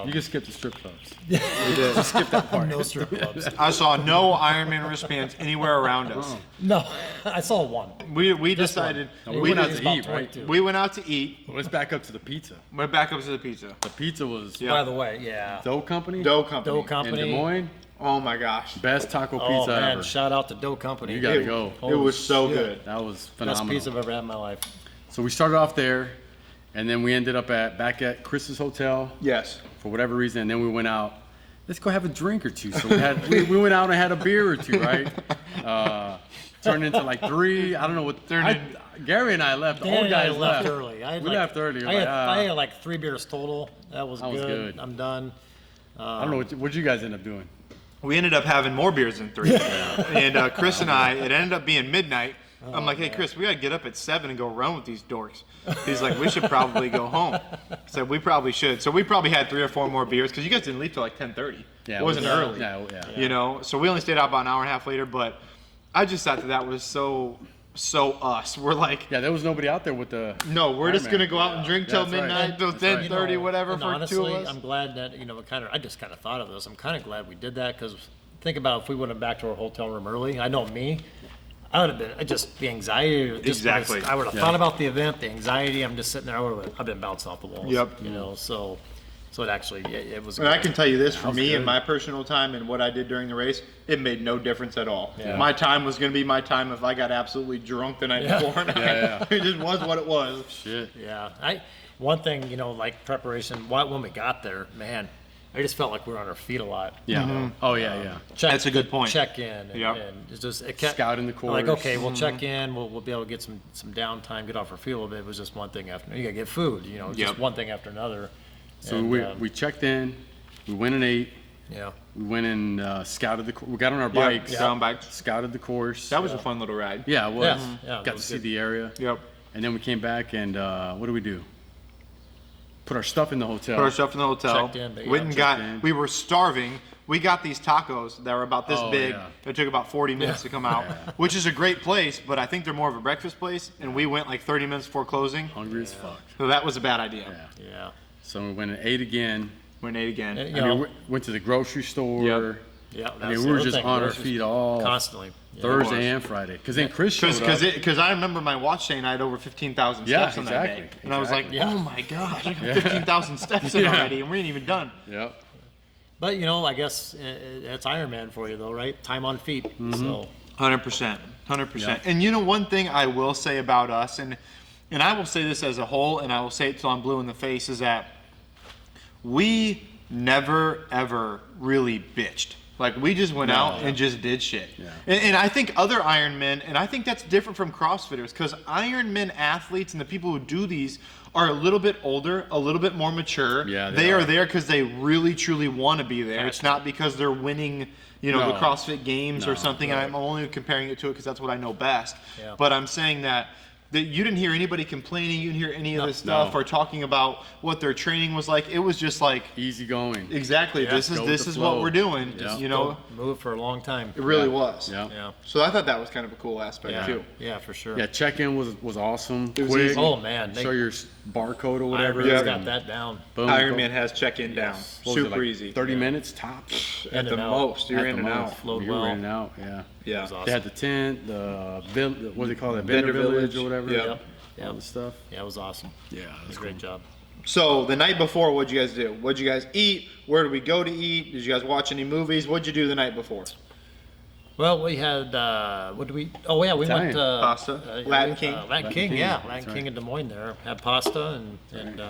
You just skipped the strip clubs. We did. just skip that part. No strip clubs. I saw no Ironman wristbands anywhere around us. No, I saw one. We decided we went out to eat, right? We went out to eat. Well, let's back up to the pizza. Went back up to the pizza. The pizza was By the way, Dough Company. Dough Company. Dough Company. In Des Moines. Oh my gosh. Best taco Oh pizza man, ever. shout out to Dough Company. You gotta go. It was so good. That was Best phenomenal. pizza I've ever had in my life. So we started off there, and then we ended up back at Chris's hotel Yes. for whatever reason, and then we went out. Let's go have a drink or two. So we went out and had a beer or two, right? Turned into like 3. I don't know what. Gary and I left. The old guys left early. We left early. I had like 3 beers total. That was was good. good. I'm done. I don't know what you guys end up doing. We ended up having more beers than 3. And Chris and I, it ended up being midnight. I'm like, hey, Chris, we got to get up at 7 and go run with these dorks. He's like, we should probably go home. I said, we probably should. So we probably had 3 or 4 more beers because you guys didn't leave till like 10:30. Yeah, it wasn't early. Yeah. You know, so we only stayed out about an hour and a half later. But I just thought that was so us. We're like, Yeah, there was nobody out there with the. no, we're just Ironman. going to go out and drink till That's right. midnight, till That's right. 10:30, whatever, And for honestly, 2 of us. I'm glad that I just kind of thought of this. I'm kind of glad we did that because think about if we went back to our hotel room early. I know me. I would have been just the anxiety. Exactly. I would have thought about the event, the anxiety. I'm just sitting there. I've been bounced off the walls. Yep. You know, so it actually it was. And I can tell you this, for me good. and my personal time and what I did during the race, it made no difference at all. Yeah. My time was going to be my time if I got absolutely drunk the night before. And it just was what it was. Shit. Yeah. One thing, like preparation. When we got there, man, I just felt like we were on our feet a lot. Yeah. Mm-hmm. Oh yeah. That's a good point. Check in. Yep. And it's just it kept Scouting the course. Like, okay, we'll check in. We'll be able to get some downtime, get off our feet a little bit. It was just one thing after. You got to get food. Just Yep. one thing after another. So And, we checked in. We went and ate. Yeah. We went and scouted the. We got on our bikes. Down bikes. Scouted the course. That was a fun little ride. Yeah, it was. Yeah, that Got to was see good. the area. Yep. And then we came back and what do we do? Put our stuff in the hotel. Put our stuff in the hotel. Checked in, but Went and checked in. we were starving. We got these tacos that were about this Oh, big. yeah. It took about 40 minutes to come out, which is a great place, but I think they're more of a breakfast place. And we went like 30 minutes before closing. Hungry as fuck. So that was a bad idea. Yeah. So we went and ate again. Went and ate again. And, I mean, we went to the grocery store. Yep. Yeah. I mean, we were just on our feet all constantly. Yeah. Thursday and Friday. Because then Chris showed up. Because I remember my watch saying I had over 15,000 Yeah, steps on that day. exactly. And I was like, Exactly. oh my gosh, I got 15,000 steps in already and we ain't even done. Yep. But I guess that's Ironman for you, though, right? Time on feet. So 100%, 100%. Yeah. And one thing I will say about us, and I will say this as a whole, and I will say it till I'm blue in the face, is that we never ever really bitched. Like, we just went out and just did shit. Yeah. And I think other Ironmen, and I think that's different from CrossFitters, because Ironman athletes and the people who do these are a little bit older, a little bit more mature. Yeah, they are there because they really, truly want to be there. It's not because they're winning, the No. CrossFit Games or something. right. And I'm only comparing it to it because that's what I know best. Yeah. But I'm saying that you didn't hear anybody complaining, you didn't hear any of this stuff or talking about what their training was like. It was just like, Easy going. exactly, Yeah. this Go with is the what flow. we're doing. Yeah. Move for a long time. It really Yeah. was. Yeah. Yeah. So I thought that was kind of a cool aspect Yeah. too. Yeah, for sure. Yeah, check-in was awesome. It was Quick. easy. Oh, man. Show your barcode or whatever. Ironman's Yeah. got that down. Boom, Ironman go. has check-in down. What was it, Super like easy. 30 minutes tops. At In the and out. most, you're At in the and most. out. Flowed You were well. in and out, yeah. Yeah. was awesome. They had the tent, what do they call it? Vendor Vendor village village. or whatever. Yep. Yep. All the stuff. Yeah, it was awesome. Yeah, It was a great job. So the night before, what'd you guys do? What'd you guys eat? Where did we go to eat? Did you guys watch any movies? What'd you do the night before? Well, we had, what did we, oh yeah, we Italian. went, Pasta. Latin King. Latin King, yeah. That's Latin right. King in Des Moines there. Had pasta and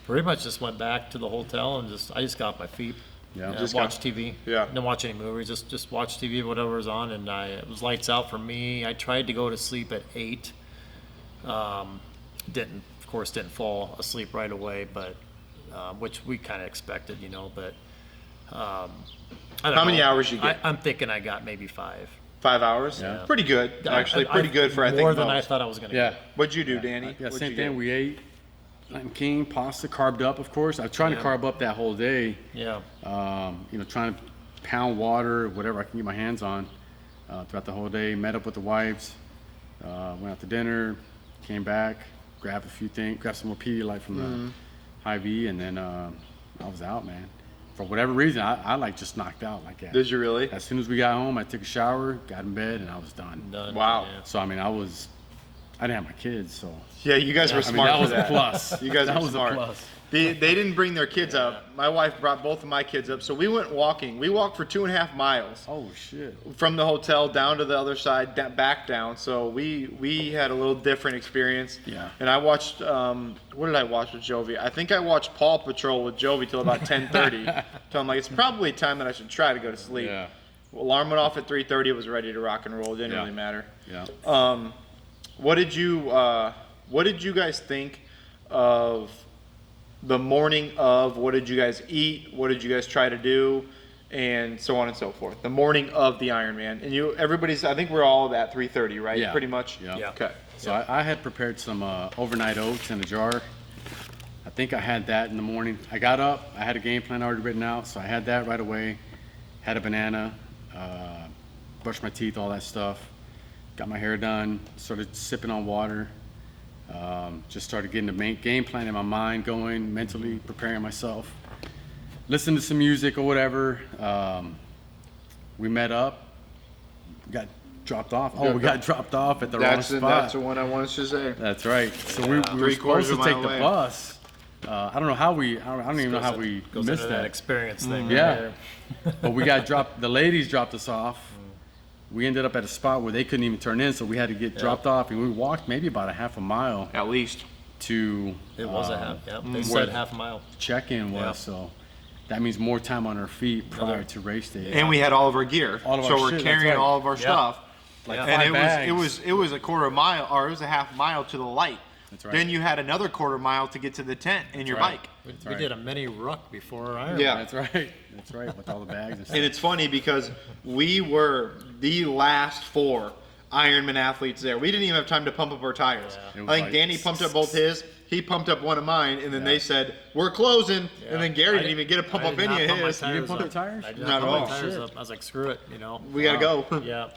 pretty much just went back to the hotel and I just got off my feet. Yeah. Just watched TV. Yeah. Didn't watch any movies. Just watch TV, whatever was on, and it was lights out for me. I tried to go to sleep at 8. Didn't fall asleep right away, but which we kind of expected, But I don't How many know. hours you get? I'm thinking I got maybe 5. 5 hours? Yeah. Pretty good, actually. Pretty good for, I think, more than I most. thought I was going to Yeah. get. What'd you do, Danny? Yeah, What'd same you thing. get? We ate Latin King, pasta, carved up, of course. I was trying to Yeah. carb up that whole day. Yeah. Trying to pound water, whatever I can get my hands on throughout the whole day. Met up with the wives, went out to dinner, came back, grabbed a few things, grabbed some more Pedialyte from the Hy-Vee, and then I was out, man. For whatever reason, I like just knocked out like that. Did you really? As soon as we got home, I took a shower, got in bed, and I was done. Done. Wow. Yeah. So I mean, I didn't have my kids, so Yeah, you guys were I mean, smart that for was that. a plus. You guys that were was smart. a plus. They didn't bring their kids up. My wife brought both of my kids up, so we went walking. We walked for 2.5 miles Oh shit. from the hotel down to the other side, back down. So we had a little different experience. Yeah. And I watched. What did I watch with Jovi? I think I watched Paw Patrol with Jovi till about 10:30. So I'm like, it's probably time that I should try to go to sleep. Yeah. Alarm went off at 3:30. It was ready to rock and roll. It didn't Yeah. really matter. Yeah. What did you guys think of the morning of? What did you guys eat? What did you guys try to do? And so on and so forth. The morning of the Ironman. And everybody's, I think we're all at 3:30, right? Yeah. Pretty much? Yeah. Yeah. Okay. So I had prepared some overnight oats in a jar. I think I had that in the morning. I got up, I had a game plan already written out, so I had that right away. Had a banana, brushed my teeth, all that stuff. Got my hair done, started sipping on water. Just started getting the main game plan in my mind going, mentally preparing myself. Listened to some music or whatever. We met up, got dropped off. Oh, we got dropped off at the wrong spot. That's the one I wanted to say. That's right. So we were 3/4 supposed to of a take mile the away. bus. I don't know how I don't even know how we Goes missed into that that. experience thing. right Yeah. there. But we got dropped. The ladies dropped us off. We ended up at a spot where they couldn't even turn in, so we had to get dropped off, and we walked maybe about a half a mile At least. to It was a half. Yep. They where said the half a mile. check-in was. Yeah. So that means more time on our feet prior to race day. And we had all of our gear. All of so our we're shit, that's carrying right. all of our stuff. Like Yeah. And 5 bags. it was a quarter mile, or it was a half mile to the light. That's right. Then you had another quarter mile to get to the tent and your right. bike. We right. did a mini ruck before Ironman. Yeah. That's right. That's right. With all the bags and stuff. And it's funny because we were the last 4 Ironman athletes there. We didn't even have time to pump up our tires. It was I think like- Danny pumped up both his. He pumped up one of mine, and then Yeah. they said, "We're closing." Yeah. And then Gary I didn't even get to pump I up did any not of pump my his. tires didn't pump up. your tires? I did Not not at pump all. my tires Shit. up. I was like, screw it, We gotta go. Yeah.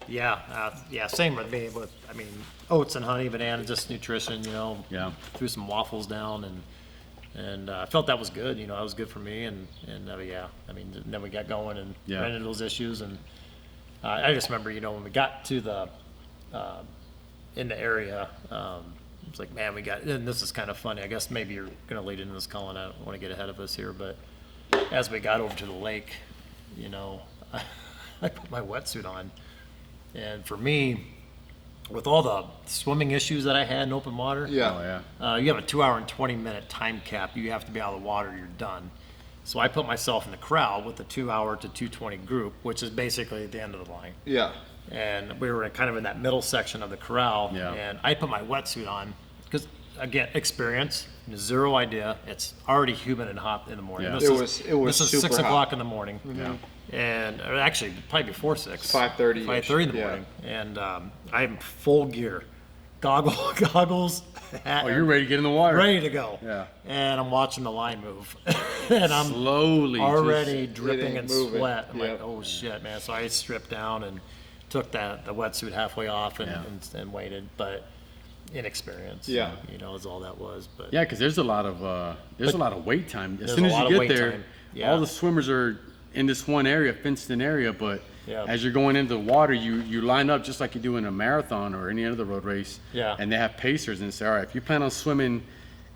Yeah, same with me. With, I mean, oats and honey, banana, just nutrition, Yeah. Threw some waffles down and I felt that was good, that was good for me. And yeah, I mean, then we got going and Yeah. ran into those issues. And I just remember, when we got to the, in the area, it's like, man, and this is kind of funny. I guess maybe you're going to lead into this, Colin. I don't want to get ahead of us here, but as we got over to the lake, you know, I put my wetsuit on. And for me, with all the swimming issues that I had in open water, Yeah. Oh yeah. you have a 2 hour and 20-minute time cap. You have to be out of the water, you're done. So I put myself in the crowd with the 2 hour to 2:20 group, which is basically at the end of the line. Yeah. And we were kind of in that middle section of the corral. Yeah. And I put my wetsuit on because, again, experience, zero idea. It's already humid and hot in the morning. Yeah. This It was is super 6 hot. o'clock in the morning. Yeah. And or actually, probably before 6. 5:30 -ish. 5:30 in the Yeah. morning. And I'm full gear, goggles, hat, Oh, you're ready to get in the water. ready to go. Yeah. And I'm watching the line move, and I'm Slowly. already just- dripping ain't in moving. sweat. I'm like, Yep. oh shit, man. So I stripped down and took the wetsuit halfway off and, Yeah. and waited, but inexperience. Yeah. You know, is all that was. But Yeah, because there's a lot of wait time. As There's soon a as lot you of get wait there, time. Yeah. all the swimmers are in this one area, fenced-in area. But Yeah. as you're going into the water, you line up just like you do in a marathon or any other road race. Yeah. And they have pacers and say, all right, if you plan on swimming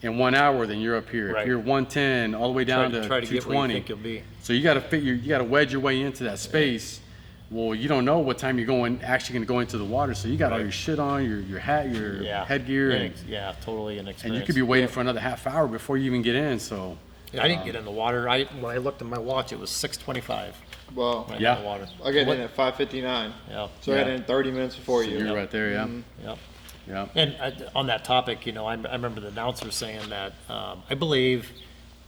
in 1 hour, then you're up here. Right. If you're 110 all the way down to try to get where you 220, think you'll be. so you got to you got to wedge your way into that space. Well, you don't know what time you're actually going to go into the water, so you got all your shit on, your hat, your Yeah. headgear, and totally and inexperienced. you could be waiting for another half hour before you even get in. So I didn't get in the water. When I looked at my watch, it was 6:25 Well, when I Yeah. got in the water. I got in at 5:59. Yeah. So I got Yeah. in 30 minutes before So you. you're right there, yeah, Yep. yeah. And on that topic, you know, I remember the announcer saying that I believe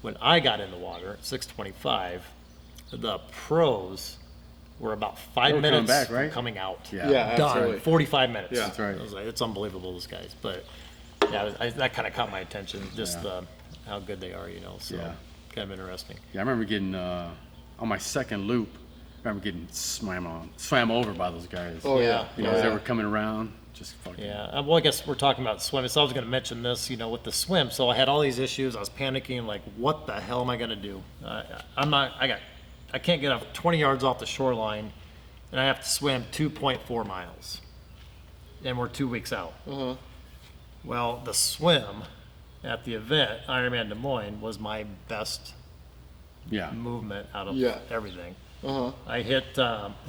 when I got in the water at 6:25, the pros were about 5 They were coming minutes back, from right? coming out. Yeah. Yeah, Done. absolutely. 45 minutes. Yeah. That's right. I was like, it's unbelievable, those guys. But yeah, that kind of caught my attention, just how good they are, you know. So Yeah. kind of interesting. Yeah, I remember getting on my second loop. I remember getting swam over by those guys. Oh yeah. You know, as they were coming around, just fucking. Yeah, well, I guess we're talking about swimming, so I was going to mention this, you know, with the swim. So I had all these issues. I was panicking, like, what the hell am I going to do? I can't get up 20 yards off the shoreline, and I have to swim 2.4 miles, and we're 2 weeks out. Well, the swim at the event, Ironman Des Moines, was my best Yeah. movement out of Yeah. everything. Uh-huh. I hit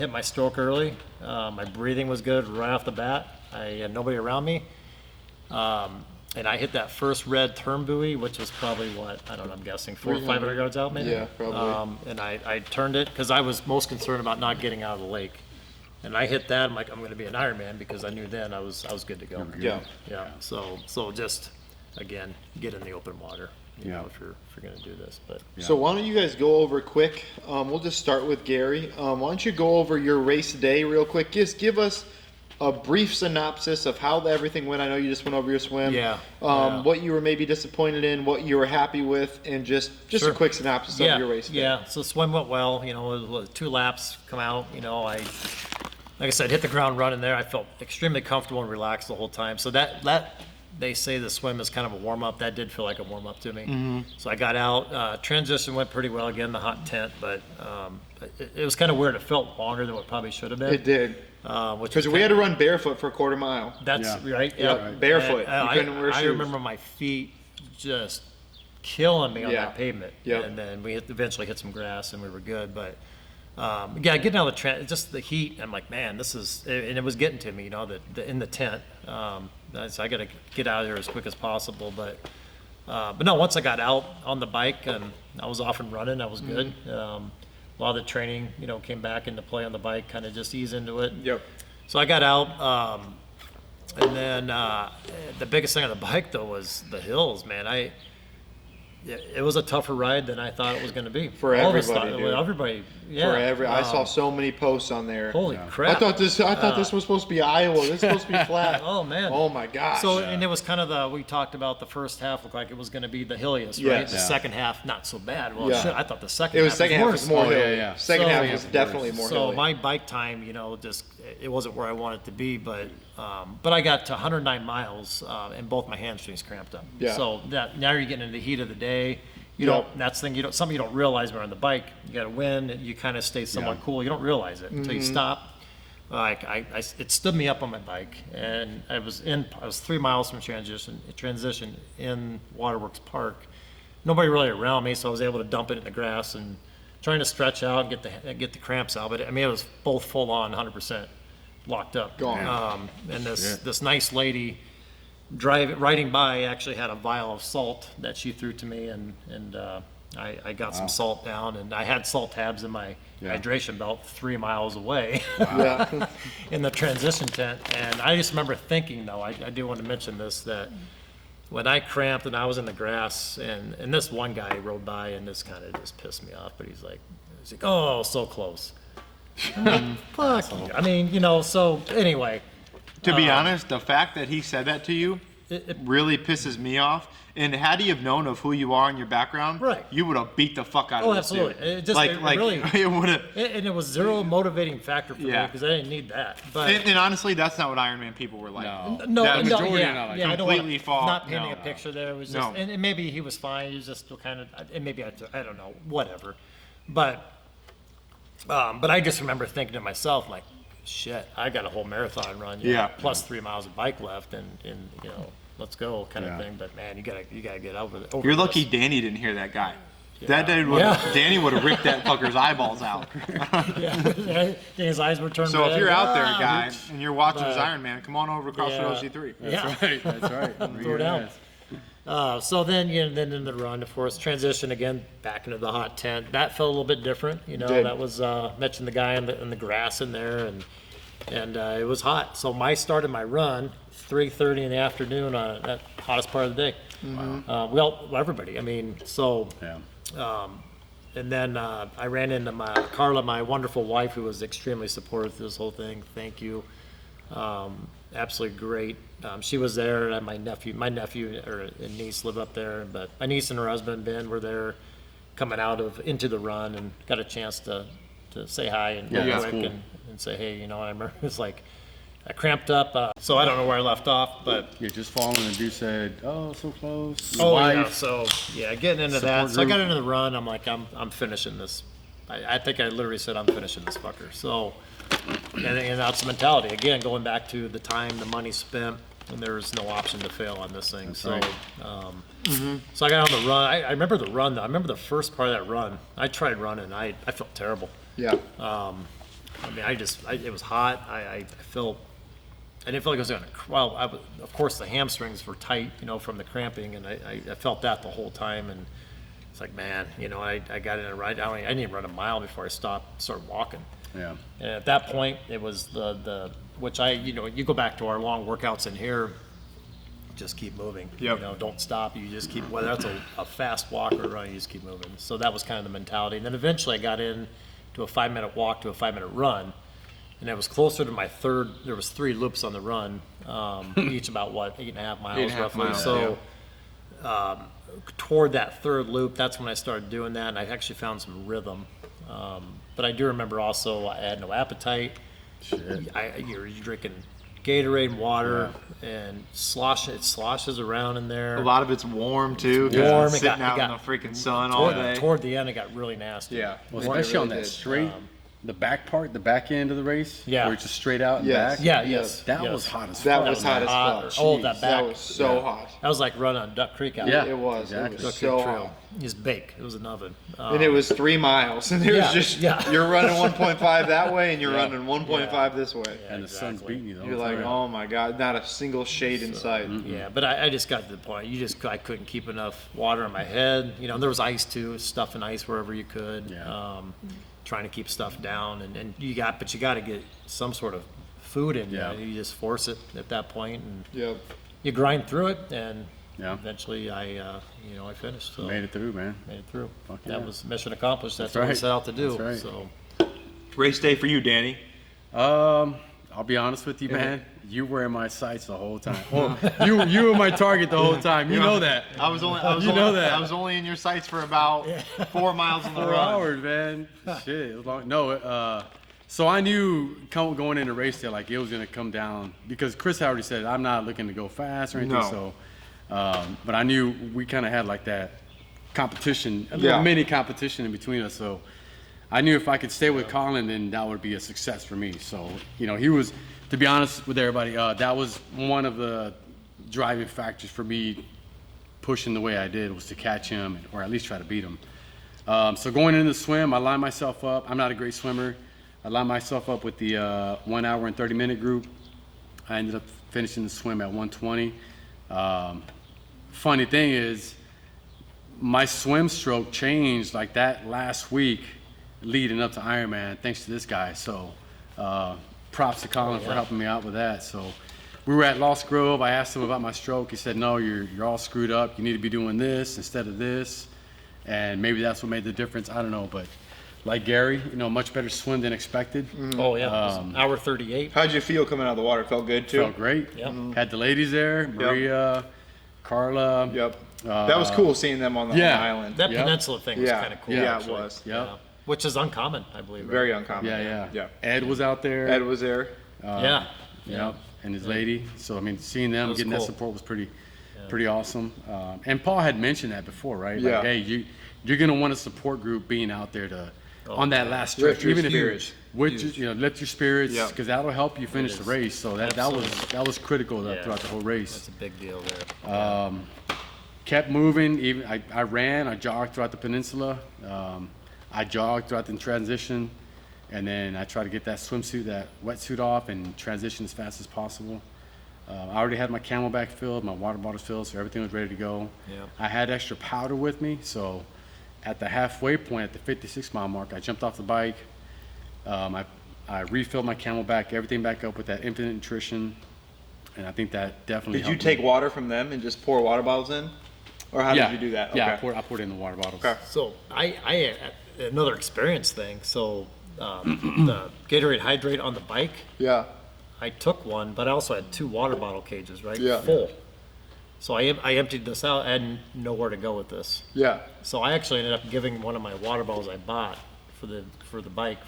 my stroke early. My breathing was good right off the bat. I had nobody around me. And I hit that first red turn buoy, which was probably I'm guessing 400 or 500 yards out maybe. Yeah, probably. And I turned it because I was most concerned about not getting out of the lake. And I hit that. I'm like, I'm going to be an Ironman because I knew then I was good to go. Yeah. Yeah. So just again, get in the open water. You Yeah. know, if you're going to do this, but So why don't you guys go over quick? We'll just start with Gary. Why don't you go over your race day real quick? Just give us a brief synopsis of how everything went. I know you just went over your swim. Yeah. What you were maybe disappointed in, what you were happy with, and just Sure. a quick synopsis of your race day. Yeah, so swim went well. You know, it was 2 laps come out. You know, like I said, hit the ground running there. I felt extremely comfortable and relaxed the whole time. So that they say the swim is kind of a warm up. That did feel like a warm up to me. Mm-hmm. So I got out. Transition went pretty well. Again, the hot tent, but it was kind of weird. It felt longer than what probably should have been. It did. Which Because was we had to run barefoot for a quarter mile. That's Yeah. right. Yep, Yeah, barefoot. And, You couldn't wear I shoes. remember my feet just killing me on Yeah. that pavement. Yep. And then we eventually hit some grass and we were good. But yeah, getting out of the just the heat. I'm like, man, this is, and it was getting to me. You know, in the tent. So I got to get out of here as quick as possible. But no, once I got out on the bike and I was off and running, I was good. A lot of the training, you know, came back into play on the bike, kind of just ease into it. Yep. So I got out, and then the biggest thing on the bike though was the hills, man. It was a tougher ride than I thought it was going to be. For All of us everybody, thought- dude. Everybody, yeah. I saw so many posts on there. Holy Yeah. crap! I thought this was supposed to be Iowa. This is supposed to be flat. Oh man. Oh my gosh. So and it was kind of we talked about the first half looked like it was going to be the hilliest, right? Yes. The Yeah. second half not so bad. Well, Yeah. shit, I thought the second it was half second half was was worse. more Oh, yeah, hilly. yeah. Second So- half Yeah, was worse. definitely more So hilly. my bike time, you know, just it wasn't where I wanted it to be, but I got to 109 miles and both my hamstrings cramped up. Yeah. So now you're getting into the heat of the day. You Yep. don't. That's the thing. Something you don't realize when you're on the bike. You got to win. You kind of stay somewhat Yeah. cool. You don't realize it until you Mm-hmm. stop. Like it stood me up on my bike, and I was 3 miles from transition in Waterworks Park. nobody really around me, so I was able to dump it in the grass and trying to stretch out and get the cramps out. But I mean, it was both full on, 100% locked up. Gone. And this nice lady riding by actually had a vial of salt that she threw to me, and I got some salt down, and I had salt tabs in my hydration belt 3 miles away in the transition tent. And I just remember thinking, though, I do want to mention this, that when I cramped and I was in the grass, and this one guy rode by, and this kind of just pissed me off, but he's like, oh, so close. I'm like, fuck you. I mean, so anyway. To be honest, the fact that he said that to you it really pisses me off. And had he have known of who you are and your background, right, you would have beat the fuck out of this absolutely. dude. It just really, it would have. And it was zero motivating factor for me because I didn't need that. But and honestly, that's not what Iron Man people were like. No, that was I don't completely false. Not painting a picture there. It was just, and maybe he was fine. He was just kind of, and maybe I don't know, whatever. But I just remember thinking to myself, like, shit, I got a whole marathon run, plus 3 miles of bike left, and let's go kind of thing. But man, you gotta get over it. You're lucky Danny didn't hear that guy. That dude Danny would have ripped that fucker's eyeballs out. His eyes were turned so red. if you're out there, guy, and you're watching his Iron Man, come on over across the OC3. That's right. That's right. Throw it down. So then in the run, of course, transition again back into the hot tent. That felt a little bit different. That was mentioned the guy in the grass in there, and it was hot. So I started my run 3:30 in the afternoon on that hottest part of the day. Well, everybody. I mean, so. Yeah. And then I ran into Carla, my wonderful wife, who was extremely supportive of this whole thing. Thank you. Absolutely great. She was there, and my nephew and niece live up there. But my niece and her husband Ben were there, coming into the run, and got a chance to say hi and real quick and say hey. I remember it's like I cramped up, so I don't know where I left off, but you're just falling, and you said, "Oh, so close." So getting into that. So I got into the run. I'm like, I'm finishing this. I think I literally said, I'm finishing this fucker. So, and that's the mentality. Again, going back to the time, the money spent, and there's no option to fail on this thing. So I got on the run. I remember the run, though. I remember the first part of that run. I tried running. I felt terrible. Yeah. I mean, it was hot. I didn't feel like I was going to, of course the hamstrings were tight, from the cramping, and I felt that the whole time, and it's like, man, I got in a ride. I didn't even run a mile before I started walking. Yeah. And at that point, it was which you go back to our long workouts in here, just keep moving. Yep. Don't stop. You just keep, whether that's a fast walk or run, you just keep moving. So that was kind of the mentality. And then eventually I got in to a 5-minute walk to a 5-minute run. And it was closer to my third. There was 3 loops on the run, each about 8.5 miles roughly. Miles, Toward that third loop, that's when I started doing that, and I actually found some rhythm. But I do remember also I had no appetite. You're drinking Gatorade and water, and it sloshes around in there. A lot of it's warm too. Warm. It's sitting out in the freaking sun all day. Toward the end, it got really nasty. Yeah. Well, especially on that straight. The back end of the race, where it's just straight out and back. Yeah, yes. That was hot as fuck. That was hot as fuck. Oh, that back. That was so hot. That was like running on Duck Creek out Yeah, there. It was. Exactly. It was Duck Creek so Trail. hot. It was bake. It was an oven. And it was 3 miles, and it was just you're running 1.5 that way, and you're running 1.5 this way. Yeah, and the sun's beating you. You're like, oh my god, not a single shade in sight. Yeah, but I just got to the point. I couldn't keep enough water in my head. There was ice too, stuffing ice wherever you could. Yeah. Trying to keep stuff down, and you got to get some sort of food in you. You just force it at that point, and you grind through it, and eventually I finished. So made it through, man. Made it through. Fucking That was mission accomplished. That's right. what we set out to do. That's right. So Race day for you, Danny. I'll be honest with you, man. You were in my sights the whole time. Well, you were my target the whole time. You know that. I was only in your sights for about 4 miles on the 4 run. hours, man. Shit, it was long. No, so I knew going into race day, like it was gonna come down because Chris already said I'm not looking to go fast or anything. No. So, but I knew we kind of had like that competition, a little mini competition in between us. So I knew if I could stay with Colin, then that would be a success for me. So he was. To be honest with everybody, that was one of the driving factors for me pushing the way I did was to catch him or at least try to beat him. So going into the swim, I lined myself up. I'm not a great swimmer. I lined myself up with the 1 hour and 30-minute group. I ended up finishing the swim at 1:20. Funny thing is, my swim stroke changed like that last week leading up to Ironman, thanks to this guy. So props to Colin for helping me out with that. So we were at Lost Grove. I asked him about my stroke. He said, no, you're all screwed up. You need to be doing this instead of this. And maybe that's what made the difference. I don't know. But like Gary, much better swim than expected. Oh, yeah. Hour 38. How'd you feel coming out of the water? Felt good too? Felt great. Yep. Had the ladies there, Maria, Carla. Yep. That was cool seeing them on the island. That peninsula thing was kind of cool. Yeah, actually. it was. Yep. Which is uncommon, I believe. Right? Very uncommon. Yeah. Ed was out there. Ed was there. Yeah. And his lady. So, seeing them, getting cool. that support was pretty awesome. And Paul had mentioned that before, right? Yeah. Like, hey, you're going to want a support group being out there to on that last stretch. Lift your Even if spirits. lift your spirits, Yep. because that'll help you finish the race. So that was critical throughout the whole race. That's a big deal there. Kept moving. Even I ran, I jogged throughout the peninsula. I jogged throughout the transition, and then I tried to get that wetsuit off and transition as fast as possible. I already had my Camelback filled, my water bottles filled, so everything was ready to go. Yeah. I had extra powder with me, so at the halfway point, at the 56-mile mark, I jumped off the bike. I refilled my Camelback, everything back up with that infinite nutrition, and I think that definitely Did you helped take me. water from them and just pour water bottles in? Or how did you do that? Yeah, Okay. I poured it in the water bottles. Okay. So I another experience thing. So the Gatorade Hydrate on the bike, Yeah. I took one, but I also had 2 water bottle cages, right? Yeah. Full. So I emptied this out. I had nowhere to go with this. Yeah. So I actually ended up giving one of my water bottles I bought for the bike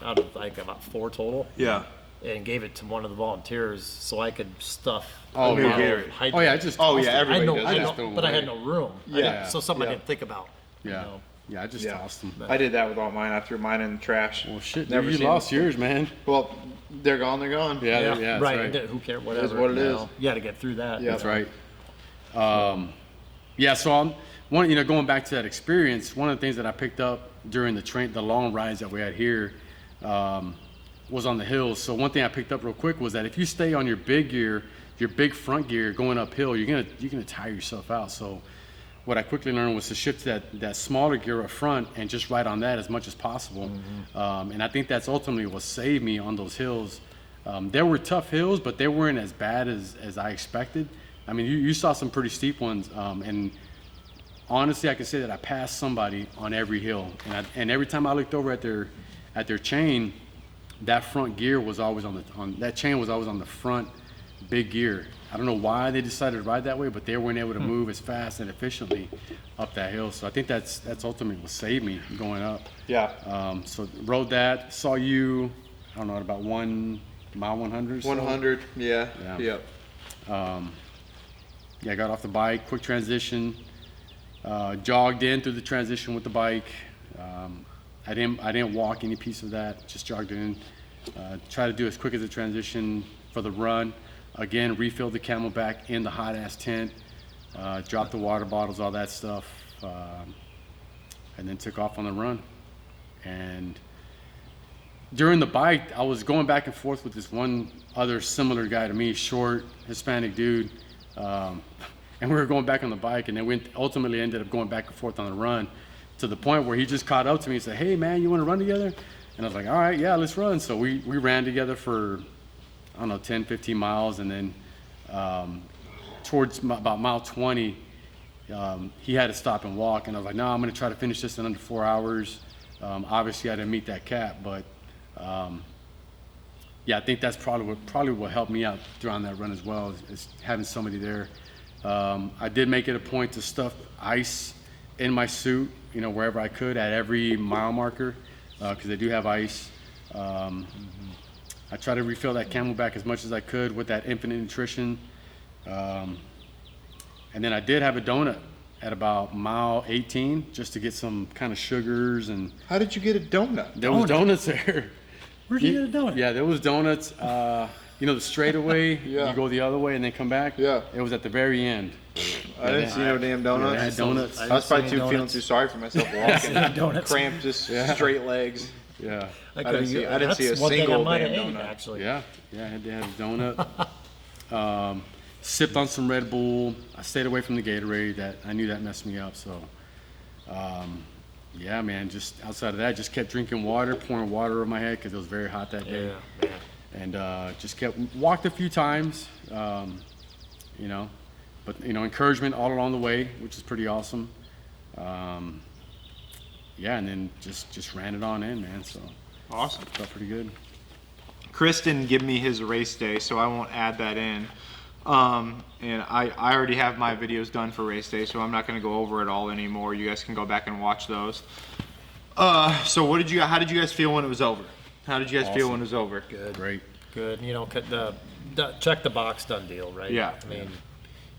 out of like about 4 total. Yeah. And gave it to one of the volunteers so I could stuff. Oh, a bottle Gatorade. of Hydrate. Oh yeah, I just Oh, tossed yeah, it. I everybody know, does I that. know, Just throw 'em but I away. had no room. Yeah. So something Yeah. I didn't think about. Yeah. You know? Yeah, I just Yeah. tossed them. I did that with all mine. I threw mine in the trash. Well, shit, Never dude, you seen lost them. yours, man. Well, they're gone. They're gone. Yeah, that's right. right. Who cares? Whatever. what it you is. know. You got to get through that. Yeah. That's right. Yeah, so going back to that experience, one of the things that I picked up during the long rides that we had here was on the hills. So one thing I picked up real quick was that if you stay on your big gear, your big front gear going uphill, you're gonna tire yourself out. So what I quickly learned was to shift to that smaller gear up front and just ride on that as much as possible. And I think that's ultimately what saved me on those hills. There were tough hills, but they weren't as bad as I expected. I mean, you saw some pretty steep ones, and honestly, I can say that I passed somebody on every hill. And every time I looked over at their chain, that front gear was always that chain was always on the front big gear. I don't know why they decided to ride that way, but they weren't able to move as fast and efficiently up that hill. So I think that's ultimately what saved me going up. Yeah. So rode that, saw you, I don't know, at about 1 mile 100. 100. Yeah. Yeah. Yeah, I got off the bike, quick transition, jogged in through the transition with the bike. I didn't walk any piece of that, just jogged in. Try to do as quick as a transition for the run. Again, refilled the Camelback in the hot ass tent, dropped the water bottles, all that stuff, and then took off on the run. And during the bike, I was going back and forth with this one other similar guy to me, short Hispanic dude. And we were going back on the bike, and then we ultimately ended up going back and forth on the run to the point where he just caught up to me and said, hey man, you want to run together? And I was like, all right, yeah, let's run. So we ran together for, I don't know, 10, 15 miles. And then towards about mile 20, he had to stop and walk. And I was like, no, I'm going to try to finish this in under 4 hours. Obviously, I didn't meet that cap, but yeah, I think that's probably what helped me out throughout that run as well, is having somebody there. I did make it a point to stuff ice in my suit, wherever I could at every mile marker, because they do have ice. I try to refill that Camelback as much as I could with that infinite nutrition. And then I did have a donut at about mile 18 just to get some kind of sugars. And How did you get a donut? there was donuts there. Where'd you get a donut? Yeah, there was donuts. the straightaway, Yeah. you go the other way and then come back. Yeah. It was at the very end. I didn't see no damn donuts. I had donuts. I was probably didn't see any feeling donuts. too sorry for myself walking. Donuts. Cramped, just straight legs. Yeah. I didn't see a That's one thing I single might damn have ate, donut. actually. Yeah. Yeah. I had to have a donut. Sipped on some Red Bull. I stayed away from the Gatorade. I knew that messed me up. So, yeah, man. Just outside of that, just kept drinking water, pouring water over my head because it was very hot that day. Yeah. And just walked a few times, but encouragement all along the way, which is pretty awesome. Yeah, and then just ran it on in, man. So Awesome. felt pretty good. Chris didn't give me his race day, so I won't add that in. And I already have my videos done for race day, so I'm not going to go over it all anymore. You guys can go back and watch those. So how did you guys feel when it was over? How did you guys feel when it was over? Good. Great. Good. Check the box, done deal, right? Yeah. I mean,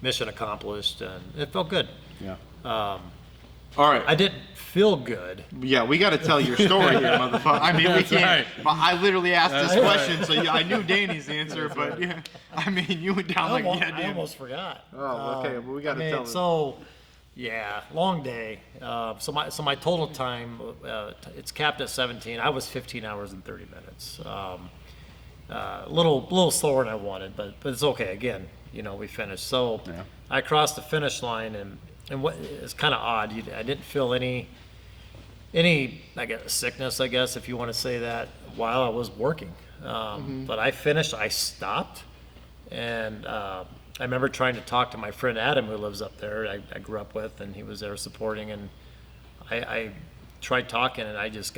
mission accomplished, and it felt good. Yeah. All right. I didn't feel good. Yeah, we got to tell your story here, motherfucker. I mean, we That's can't. right. But I literally asked this That's question, so I knew Danny's answer. But yeah, I mean, you went down like, yeah, I damn. almost forgot. Oh, okay. Well, we got to tell them. So, yeah, long day. So my total time, it's capped at 17. I was 15 hours and 30 minutes. A little slower than I wanted, but it's okay. Again, we finished. So Yeah. I crossed the finish line, and what it's kind of odd. I didn't feel any I guess sickness, I guess, if you want to say that, while I was working. But I finished. I stopped, and I remember trying to talk to my friend Adam, who lives up there. I grew up with, and he was there supporting. And I tried talking, and I just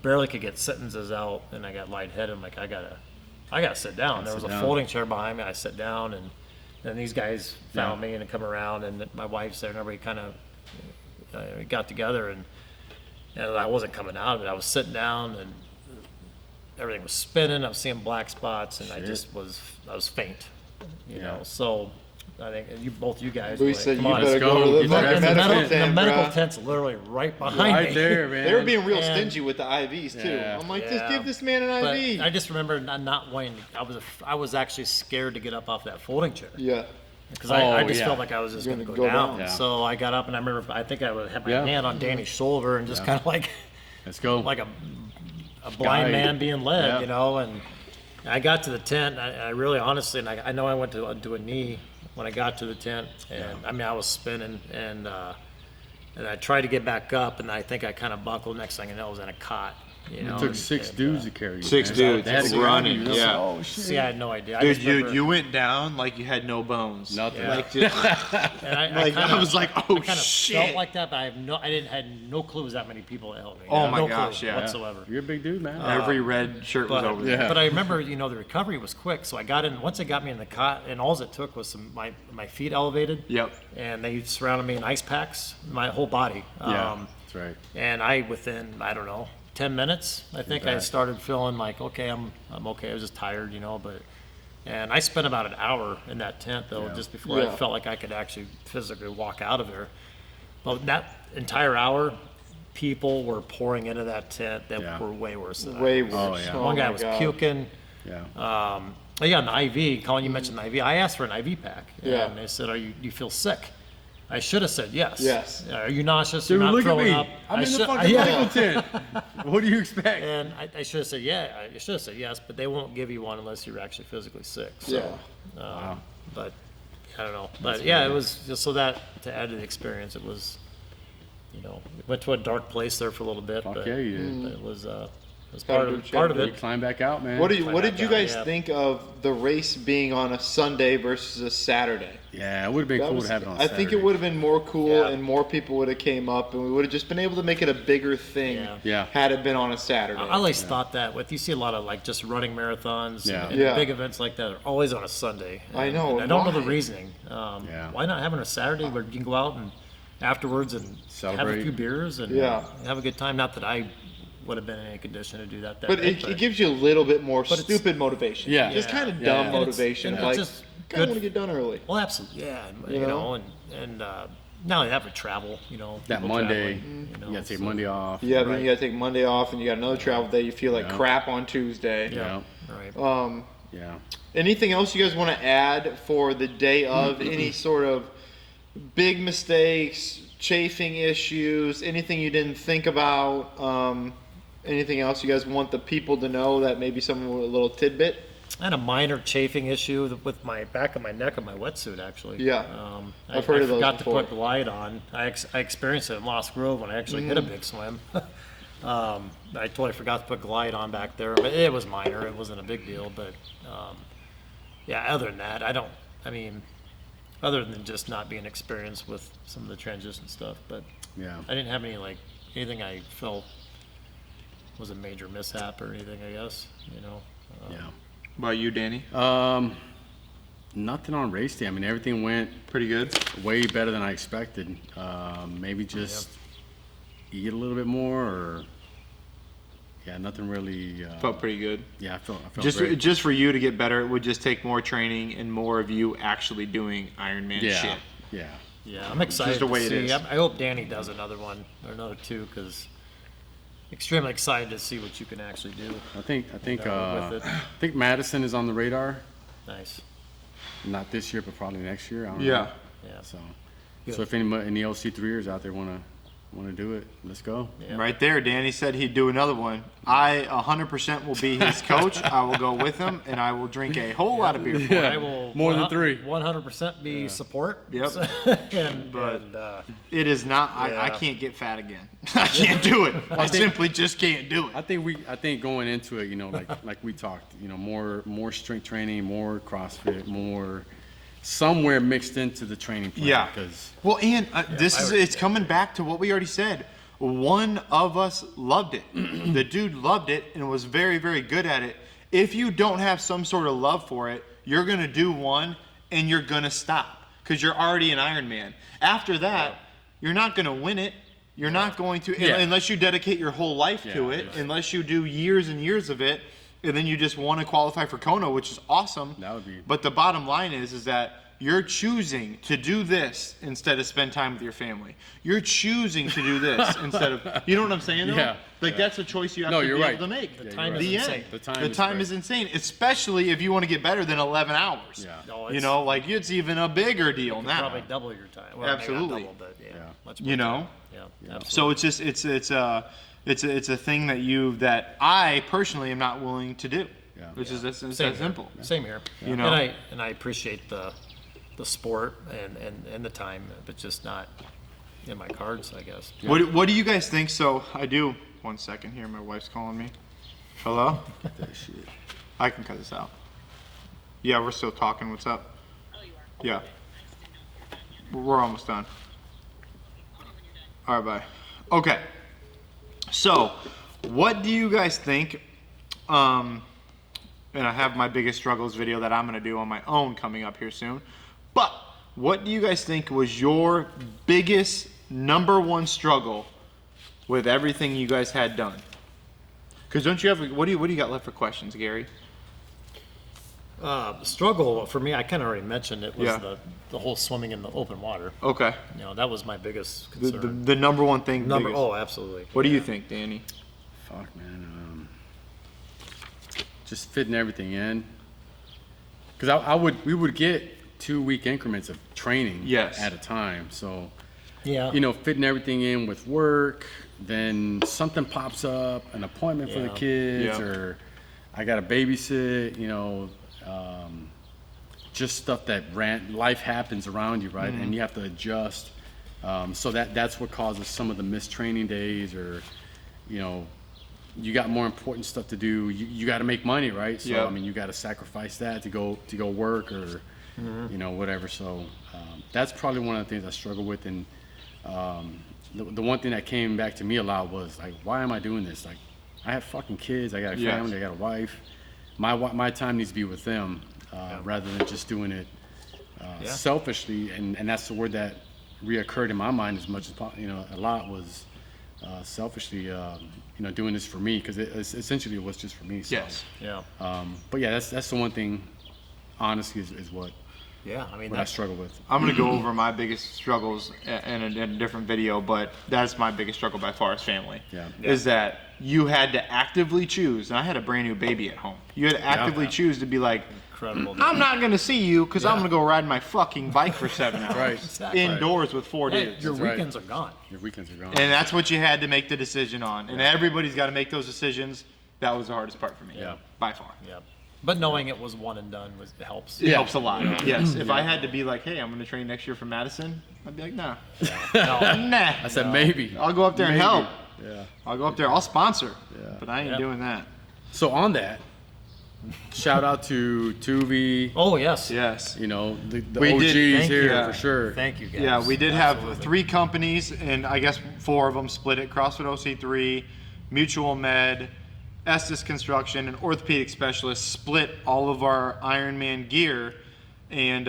barely could get sentences out, and I got lightheaded. I'm like, I gotta sit down. There was a folding chair behind me. I sat down, and then these guys found me and come around, and my wife's there, and everybody kind of got together, and I wasn't coming out of it. I was sitting down, and everything was spinning. I was seeing black spots, and I was faint, you know. So I think both you guys. We were said like, you "Come on, better let's go go. to the Get And medical the tent, medical bruh. tent's literally right behind Right me. there, man. They were being real And- stingy with the IVs too. Yeah. I'm like, just Yeah. give this man an But IV. I just remember not wanting. I was actually scared to get up off that folding chair yeah. because I just yeah. felt like I was just going to Gonna go go down. down. Yeah. So I got up, and I remember I think I had my Yeah. hand on Danny's shoulder and just kind of like Let's go. like a blind Guide. man being led, Yeah. you know. And I got to the tent. I really, honestly, and I know I went to do a knee when I got to the tent, and I mean I was spinning, and I tried to get back up, and I think I kind of buckled. Next thing I know, I was in a cot. You know, It took and- 6 and, dudes to carry you. 6 man. dudes They had to carry running, you, you know? yeah. Oh, shit. See, I had no idea. I Dude, just remember- you went down like you had no bones. Nothing. Yeah. Like, just, And like I was like, oh I kind of shit. felt like that, but I had no clue it was that many people that helped me. Oh my no gosh, clue yeah. whatsoever. You're a big dude, man. Every red shirt was But, over there. Yeah. but I remember, the recovery was quick, so I got in. Once they got me in the cot, and all it took was my feet elevated. Yep. And they surrounded me in ice packs, my whole body. Yeah, that's right. And within, I don't know, 10 minutes, I think I started feeling like, okay, I'm okay. I was just tired, and I spent about an hour in that tent though, Yeah. just before I felt like I could actually physically walk out of there. But that entire hour, people were pouring into that tent that Yeah. were way worse than Way I worse. Oh, yeah. was. One guy my was God. puking. Yeah. Yeah, an IV. Colin, you mentioned the IV. I asked for an IV pack, Yeah. and they said, do you feel sick?" I should have said yes. Yes. Are you nauseous? Dude, You're not look at throwing me. up? I'm in the should- fucking yeah. medical tent. What do you expect? And I should have said I should have said yes, but they won't give you one unless you're actually physically sick. So, Yeah. But I don't know. But yeah, it was just so that to add to the experience, it was, went to a dark place there for a little bit. Fuck but, yeah, you did. but it was Gotta part do of what part you of gotta You it. climb back out, man. What did you guys Yeah. think of the race being on a Sunday versus a Saturday? Yeah, it would have been That cool was- to have it on I think it Saturday. would have been more cool, Yeah. and more people would have came up, and we would have just been able to make it a bigger thing. Yeah. Yeah. Had it been on a Saturday. I always thought that you see a lot of like just running marathons Yeah. and Yeah. big events like that are always on a Sunday. I And- know, and I don't know the why? reasoning. Yeah. Why not having a Saturday where you can go out and afterwards and have a Celebrate. few beers and Yeah. have a good time? Not that I would have been in any condition to do that. But day, it gives you a little bit more it's- stupid motivation. Yeah. Just Yeah. kind of Yeah, dumb yeah. And it's- motivation. and it's Like, just kind of good- want to get done early. Well, absolutely, yeah. You You know? know, and not only that, but travel. That people Monday, traveling, you gotta take so- Monday off. Yeah, then Right. you got to take Monday off, and you got another travel day. You feel like Yeah. crap on Tuesday. Yeah, Yeah. right. Yeah. Anything else you guys want to add for the day of? Any sort of big mistakes, chafing issues, anything you didn't think about? Anything else you guys want the people to know that maybe someone with a little tidbit? I had a minor chafing issue with my back of my neck of my wetsuit, actually. Yeah. I've heard of those forgot before. to put Glide on. I experienced it in Lost Grove when I actually hit a big swim. I totally forgot to put Glide on back there, but it was minor. It wasn't a big deal, but yeah, other than that, other than just not being experienced with some of the transition stuff, but Yeah. I didn't have anything I felt was a major mishap or anything, I guess, Yeah. What about you, Danny? Nothing on race day. I mean, everything went Pretty good. way better than I expected. Maybe just eat a little bit more, or nothing really. Felt pretty good. Yeah, I felt Just great. for you to get better, it would just take more training and more of you actually doing Ironman Yeah, shit. yeah. Yeah, I'm excited the way to it see. is. I hope Danny does another one or another two, because extremely excited to see what you can actually do. I think with it. I think Madison is on the radar. Nice. Not this year, but probably next year. I don't Yeah. know. Yeah. So, Good. so if any LC3ers out there want to do it, let's go. Yeah. Right there, Danny said he'd do another one. I 100% will be his coach. I will go with him, and I will drink a whole lot of beer for him. I will More than 3. 100% be support. Yep. and It is not. I Yeah. can't get fat again. I can't do it. I simply just can't do it. I think going into it, like we talked, more strength training, more CrossFit, more somewhere mixed into the training plan. Yeah. Because Well, and it's coming back to what we already said. One of us loved it. The dude loved it and was very, very good at it. If you don't have some sort of love for it, you're going to do one and you're going to stop because you're already an Ironman. After that, you're not going to win it. You're not going to, Yeah. unless you dedicate your whole life to Yeah, it, yeah. unless you do years and years of it, and then you just want to qualify for Kona, which is awesome. That would be- But the bottom line is that you're choosing to do this instead of spend time with your family. You're choosing to do this instead of, you know what I'm saying? though? Yeah, Like yeah. that's a choice you have No, to you're be right. able to make. The time The is end. insane. The The time time is is insane, especially if you want to get better than 11 hours. Yeah. No, You it's know, like it's even a bigger deal now. probably double your time. Well, Absolutely. Maybe not double, but yeah. Yeah. Much more You know? time. Yeah. So it's just it's a thing that I personally am not willing to do. Yeah. Which is it's Same that here. simple. Same here. You know? And I appreciate the sport and the time, but just not in my cards, I guess. What do you guys think? So I do. 1 second here. My wife's calling me. Hello? I can cut this out. Yeah, we're still talking. What's up? Yeah. We're almost done. All right, bye. Okay. So, what do you guys think? And I have my biggest struggles video that I'm going to do on my own coming up here soon. But what do you guys think was your biggest number one struggle with everything you guys had done? Because don't you have what do you got left for questions, Gary? Struggle for me, I kind of already mentioned it, was Yeah. the whole swimming in the open water. Okay. That was my biggest The, concern. the number one thing. biggest. Oh, absolutely. What do you think, Danny? Fuck, man. Just fitting everything in. Because we would get 2-week increments of training Yes. at a time. So, Yeah. fitting everything in with work, then something pops up, an appointment for the Yeah. kids, Yeah. or I got to babysit, just stuff that life happens around you, right? And you have to adjust. So that's what causes some of the missed training days, or, you got more important stuff to do. You got to make money, right? So Yeah. I mean, you got to sacrifice that to go work, or whatever. So that's probably one of the things I struggle with. And the one thing that came back to me a lot was like, why am I doing this? Like, I have fucking kids. I got a Yes. family. I got a wife. My time needs to be with them, rather than just doing it selfishly. And that's the word that reoccurred in my mind as much as a lot was selfishly. Doing this for me, because essentially it was just for me. So, Yes. Yeah. But yeah, that's the one thing. Honestly, is what Yeah, I mean, what I struggle with. I'm gonna go over my biggest struggles in a different video, but that's my biggest struggle by far is family. Yeah. Is that you had to actively choose, and I had a brand new baby at home. You had to actively choose to be like, incredible. I'm not gonna see you because I'm gonna go ride my fucking bike for 7 hours Right. Exactly. indoors with 4 Hey, dudes. your That's right. weekends are gone. Your weekends are gone. And that's what you had to make the decision on. And everybody's got to make those decisions. That was the hardest part for me. Yeah. By far. Yep. But knowing it was one and done helps. It helps a lot. Yes. If I had to be like, hey, I'm going to train next year for Madison, I'd be like, nah. No. Nah. I said maybe. I'll go up there and Maybe. help. Yeah. I'll go up there. I'll sponsor. Yeah. But I ain't Yeah. doing that. So on that, shout out to Tuvi. Oh, yes. Yes. You know, the We OGs did- thank here you. for sure. Thank you, guys. Yeah, we did have Absolutely. 3 companies, and I guess 4 of them split it. CrossFit OC3, Mutual Med, Estes Construction, and Orthopedic Specialists split all of our Ironman gear, and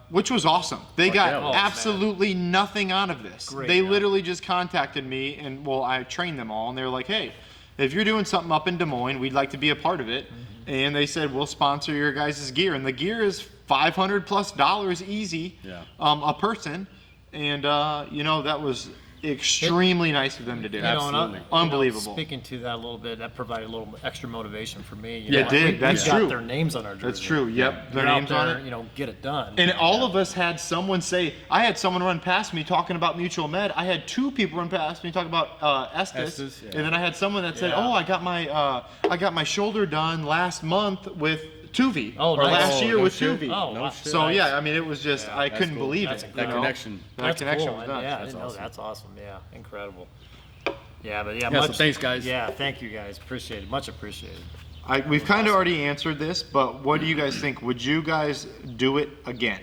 which was awesome. They got yeah. Oh, absolutely nothing out of this. Great, they yeah. literally just contacted me, and well, I trained them all, and they were like, hey, if you're doing something up in Des Moines, we'd like to be a part of it. And they said, we'll sponsor your guys' gear. And the gear is $500+ easy Yeah. a person. And, you know, that was extremely nice of them to do. You know, and Absolutely. Unbelievable. Speaking to that a little bit, that provided a little extra motivation for me. You Yeah, know, it did. we that's got true. their names on our jersey. That's true. Yep. Their Get out names on there, it. You know, get it done. And all of us had someone say, I had someone run past me talking about Mutual Med. I had 2 people run past me talking about Estes. Estes, yeah. And then I had someone that said, Yeah. oh, I got my shoulder done last month with Tuvi. Oh, or nice. last Oh, year no with shit. Tuvi. Oh, No wow. shit. So Nice. yeah, I mean, it was just, I that's couldn't cool. believe That's it. incredible. That you know? connection. That That's connection cool. was done. Yeah, I didn't know awesome. that's awesome. Yeah, incredible. Yeah, but yeah, Yeah, so much, thanks, guys. Yeah, thank you guys. Appreciate it. Much appreciated. We've kind of already answered this, but what do you guys think? Would you guys do it again?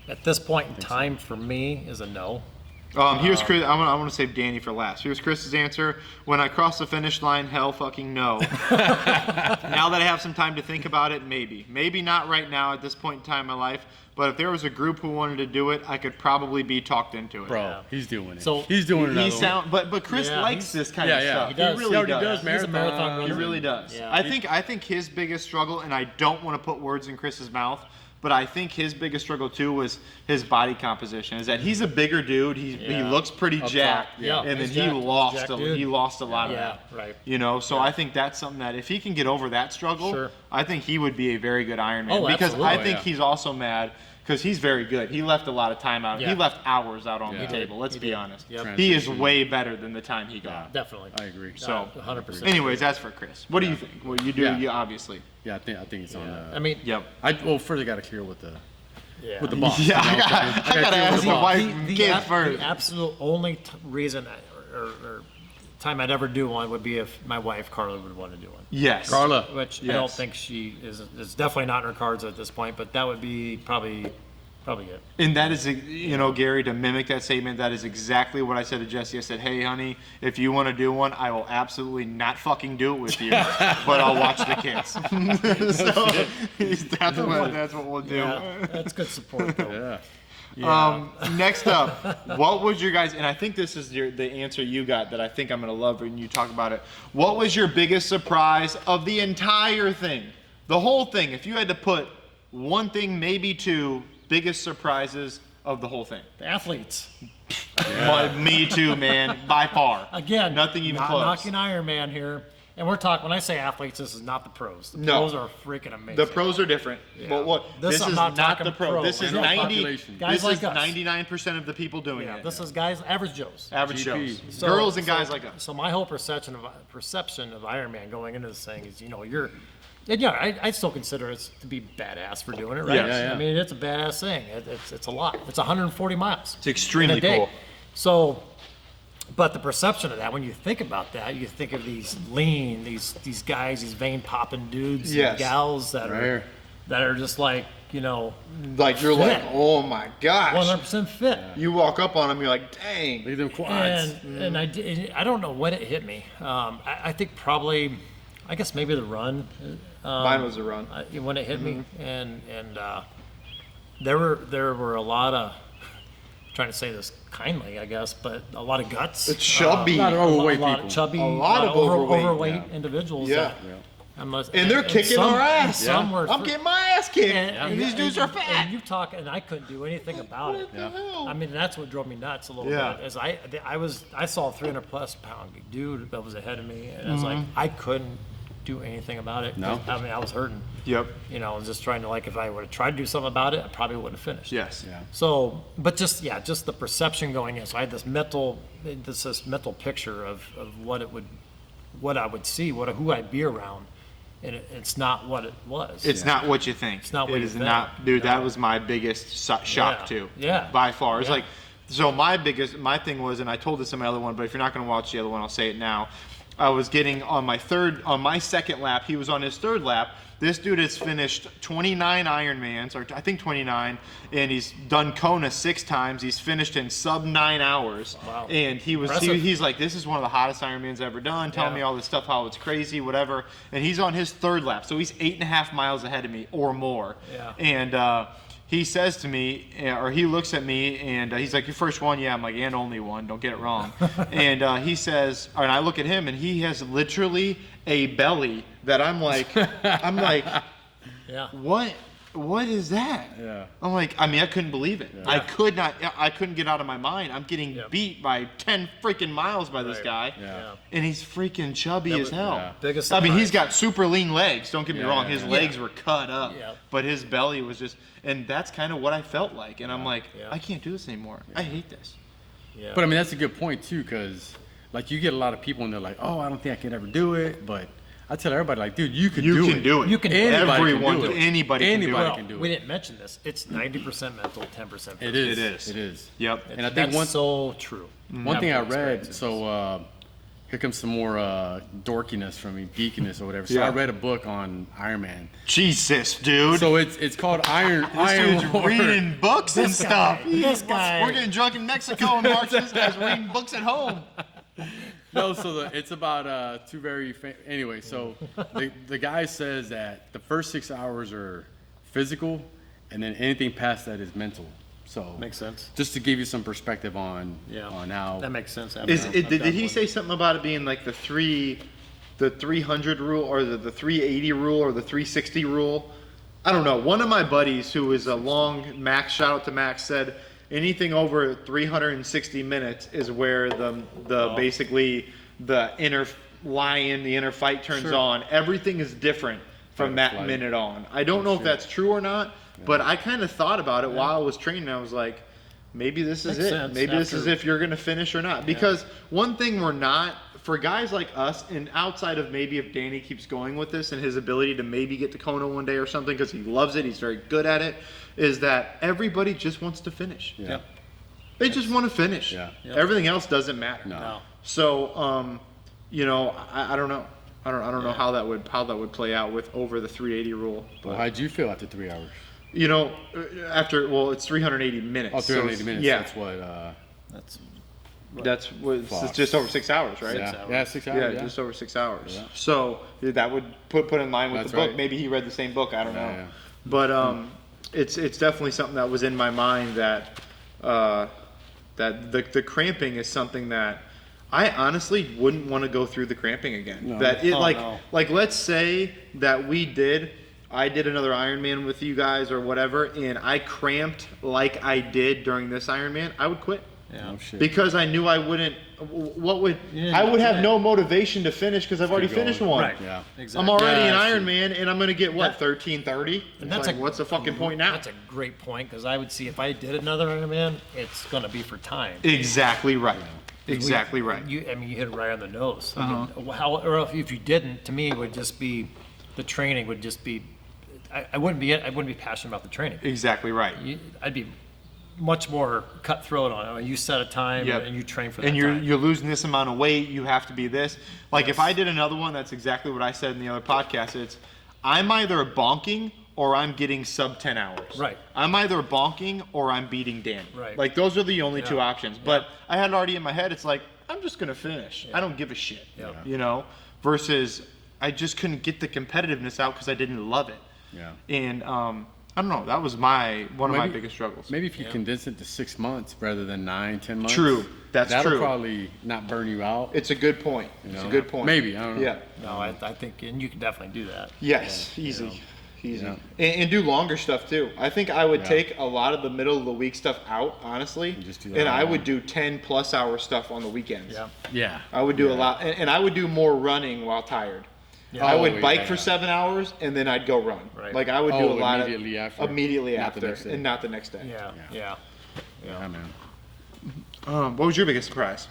At this point in time, for me, is a no. Here's Chris. I'm gonna save Danny for last. Here's Chris's answer. When I cross the finish line, hell fucking no. Now that I have some time to think about it, maybe. Maybe not right now at this point in time in my life. But if there was a group who wanted to do it, I could probably be talked into it. Bro, Yeah. he's doing it. So, he's doing it. He sound, but Chris Yeah, likes this kind yeah, of yeah. stuff. He does. really He already does. does He's a marathon marathon. He runner. really does. Yeah. I think his biggest struggle, and I don't want to put words in Chris's mouth, but I think his biggest struggle too was his body composition. Is that he's a bigger dude. He Yeah. looks pretty Up jacked, top, yeah. and then He's he jacked. lost Jacked a, dude. he lost a lot of Yeah, that. right. You know, so I think that's something that if he can get over that struggle, Sure. I think he would be a very good Ironman. Oh, because absolutely. I think Yeah. he's also mad because he's very good. He left a lot of time out. Yeah. He left hours out on Yeah. the He table. Let's He be did. honest. Yep. He is Transition. way better than the time he got. Definitely. I agree. So, 100%. anyways, that's for Chris. What do you think? Well, you do, Yeah. you obviously. Yeah, I think it's on. I mean, Yep. Well, first I got to clear with the yeah. with the boss. Yeah, you know? I gotta clear with ask the my boss. wife and kids first. The absolute only reason or time I'd ever do one would be if my wife Carla would want to do one. Yes. Carla. Which I don't Yes. think she is. It's definitely not in her cards at this point. But that would be probably it. And that is, you know, Gary, to mimic that statement, that is exactly what I said to Jesse. I said, hey, honey, if you want to do one, I will absolutely not fucking do it with you, but I'll watch the kids. So that's what we'll do. Yeah, that's good support though. Yeah. Next up, what was your guys, and I think this is the answer you got that I think I'm going to love when you talk about it. What was your biggest surprise of the entire thing? The whole thing. If you had to put one thing, maybe 2 biggest surprises of the whole thing. The athletes. Me too, man. By far. Again, Nothing even not close. knocking Ironman here. And we're talking, when I say athletes, this is not the pros. The No. pros are freaking amazing. The pros are different. But what? This I'm is not not talking the pro. pro. This is I know 90. population. Guys This like is us. 99% of the people doing Yeah, it. this is guys, average Joes. Average GP. shows. So- Girls and so- guys like us. So my whole perception of Ironman going into this thing is, you know, and yeah, I still consider it to be badass for doing it, right? Yes. Yeah, yeah. I mean, it's a badass thing. It's a lot. It's 140 miles. It's extremely in a day. cool. So, but the perception of that, when you think about that, you think of these lean, these guys, these vein popping dudes Yes. and gals that Right are here. just like, you know, Like you're like, Fit. oh my gosh. 100% fit. You walk up on them, you're like, dang. Look at them quads. And I don't know when it hit me. I think probably, I guess maybe the run. Mine was a run. When it hit me, and there were a lot of, trying to say this kindly, I guess, but a lot of guts. It's chubby. A lot of overweight a lot people. of chubby, A lot of overweight, overweight yeah. individuals Yeah. that And they're kicking our ass. Some were I'm getting my ass kicked. and These dudes are fat. And you talk, and I couldn't do anything about it. What the hell? I mean, that's what drove me nuts a little Yeah. bit. As I saw a 300+ pound dude that was ahead of me, and I was like, I couldn't do anything about it. No. I mean, I was hurting. Yep. You know, I was just trying to, like, if I would have tried to do something about it, I probably wouldn't have finished. Yes. Yeah. So, but just the perception going in. So I had this mental picture of what I would see, who I'd be around, and it's not what it was. It's not what you think. It's not what it you is think. not, dude. No. That was my biggest shock Yeah. too. Yeah. By far, it's Yeah. like, so my thing was, and I told this in my other one, but if you're not going to watch the other one, I'll say it now. I was getting on my second lap. He was on his third lap. This dude has finished 29 Ironmans, or I think 29, and he's done Kona 6 times. He's finished in sub 9 hours. Wow. And he's like, this is one of the hottest Ironmans I've ever done, telling Yeah. me all this stuff, how it's crazy, whatever. And he's on his third lap, so he's 8.5 miles ahead of me or more. Yeah. And he says to me, or he looks at me, and he's like, your first one? Yeah. I'm like, and only one, don't get it wrong. And he says, and I look at him, and he has literally a belly that I'm like, Yeah. what is that? Yeah. I'm like, I mean, I couldn't believe it. I couldn't get out of my mind. I'm getting Yep. beat by 10 freaking miles by this Right. guy. Yeah. And he's freaking chubby as hell. yeah. Biggest I mean, he's surprise. got super lean legs. Don't get me Yeah, wrong. yeah, His yeah. legs were cut up, Yeah. but his belly was just, and that's kind of what I felt like. And I'm like, Yeah. I can't do this anymore. I hate this. Yeah. But I mean, that's a good point too, because like you get a lot of people and they're like, oh, I don't think I could ever do it. But I tell everybody, like, dude, you can do it. You can- Everyone, can do it. anybody can do Anybody it. can do we it. didn't mention this. It's 90% mental, 10% physical. It is. It is. It is. Yep. And I think That's one so true. One thing I After read, experiences. so here comes some more dorkiness from me, geekiness or whatever. So Yeah. I read a book on Ironman. Jesus, dude. So it's called Iron This dude's Lord. reading books and This stuff. guy, this guy. We're getting drunk in Mexico and March. This guy's reading books at home. No, so it's about two very anyway. So the guy says that the first 6 hours are physical, and then anything past that is mental. So Makes sense. just to give you some perspective on Yeah. on how That makes sense. Did he say something about it being like the 300 rule or the 380 rule or the 360 rule? I don't know. One of my buddies who is a long Max, shout out to Max, said anything over 360 minutes is where the basically the inner lion, the inner fight turns on. Everything is different from that Flight. minute on. I don't know if that's true or not, but I kind of thought about it while I was training. I was like, maybe this is Makes it. sense Maybe this is after- if you're going to finish or not. Because one thing we're not, for guys like us, and outside of maybe if Danny keeps going with this and his ability to maybe get to Kona one day or something because he loves it, he's very good at it, is that everybody just wants to finish. yeah. They just want to finish. Yeah. Yep. Everything else doesn't matter. No. No. So, you know, I don't know. I don't know how that would play out with over the 380 rule. But Well, how'd you feel after 3 hours? you know, it's 380 minutes. Oh, so 380 it's- minutes. Yeah, That's what. that's what it's just over 6 hours, right? Yeah. hours. Yeah, 6 hours. Yeah, Yeah, just over 6 hours. Yeah. So that would put in line with That's the book. right. Maybe he read the same book. I don't know. Yeah. But it's definitely something that was in my mind that that the cramping is something that I honestly wouldn't want to go through the cramping again. No. That it Oh, like no. like let's say that I did another Ironman with you guys or whatever, and I cramped like I did during this Ironman, I would quit. Yeah. Oh, shit. Because I knew I wouldn't. What would Yeah, I would have right. no motivation to finish because I've already going. finished one. Right. Yeah. Exactly. I'm already Yeah, an that's Ironman, and I'm gonna get what That- 13:30. And It's that's like, what's the fucking point now? That's a great point because I would see if I did another Ironman, it's going to be for time. Exactly right. Exactly right. I mean, you hit it right on the nose. I mean, how, or if you didn't, to me, it would just be the training would just be. I wouldn't be passionate about the training. Exactly right. I'd be much more cutthroat on it. You set a time Yep. and you train for that And time. you're losing this amount of weight. You have to be this. Like if I did another one, that's exactly what I said in the other podcast. It's I'm either bonking or I'm getting sub 10 hours. Right. I'm either bonking or I'm beating Danny. Right. Like those are the only two Yeah. options. But I had it already in my head. It's like I'm just gonna finish. I don't give a shit. Yeah. You know. Versus I just couldn't get the competitiveness out because I didn't love it. Yeah. And I don't know. That was one of my Maybe- biggest struggles. Maybe if you condense it to 6 months rather than 9, 10 months. True. That's that'll true. probably not burn you out. It's a good point. It's a know? good point. Maybe, I don't know. Yeah. No, I think, and you can definitely do that. Yes. Easy. Easy. Yeah. And do longer stuff too. I think I would Yeah. take a lot of the middle of the week stuff out, honestly. just do that And I all would along. do 10+ hour stuff on the weekends. Yeah. Yeah. I would do a lot. And I would do more running while tired. Yeah. I Oh, would bike yeah, for yeah. 7 hours and then I'd go run. Right. Like I would do Oh, a lot immediately of after? immediately Not the after next day? and not the next day. Yeah. Yeah. Yeah. Yeah, man. What was your biggest surprise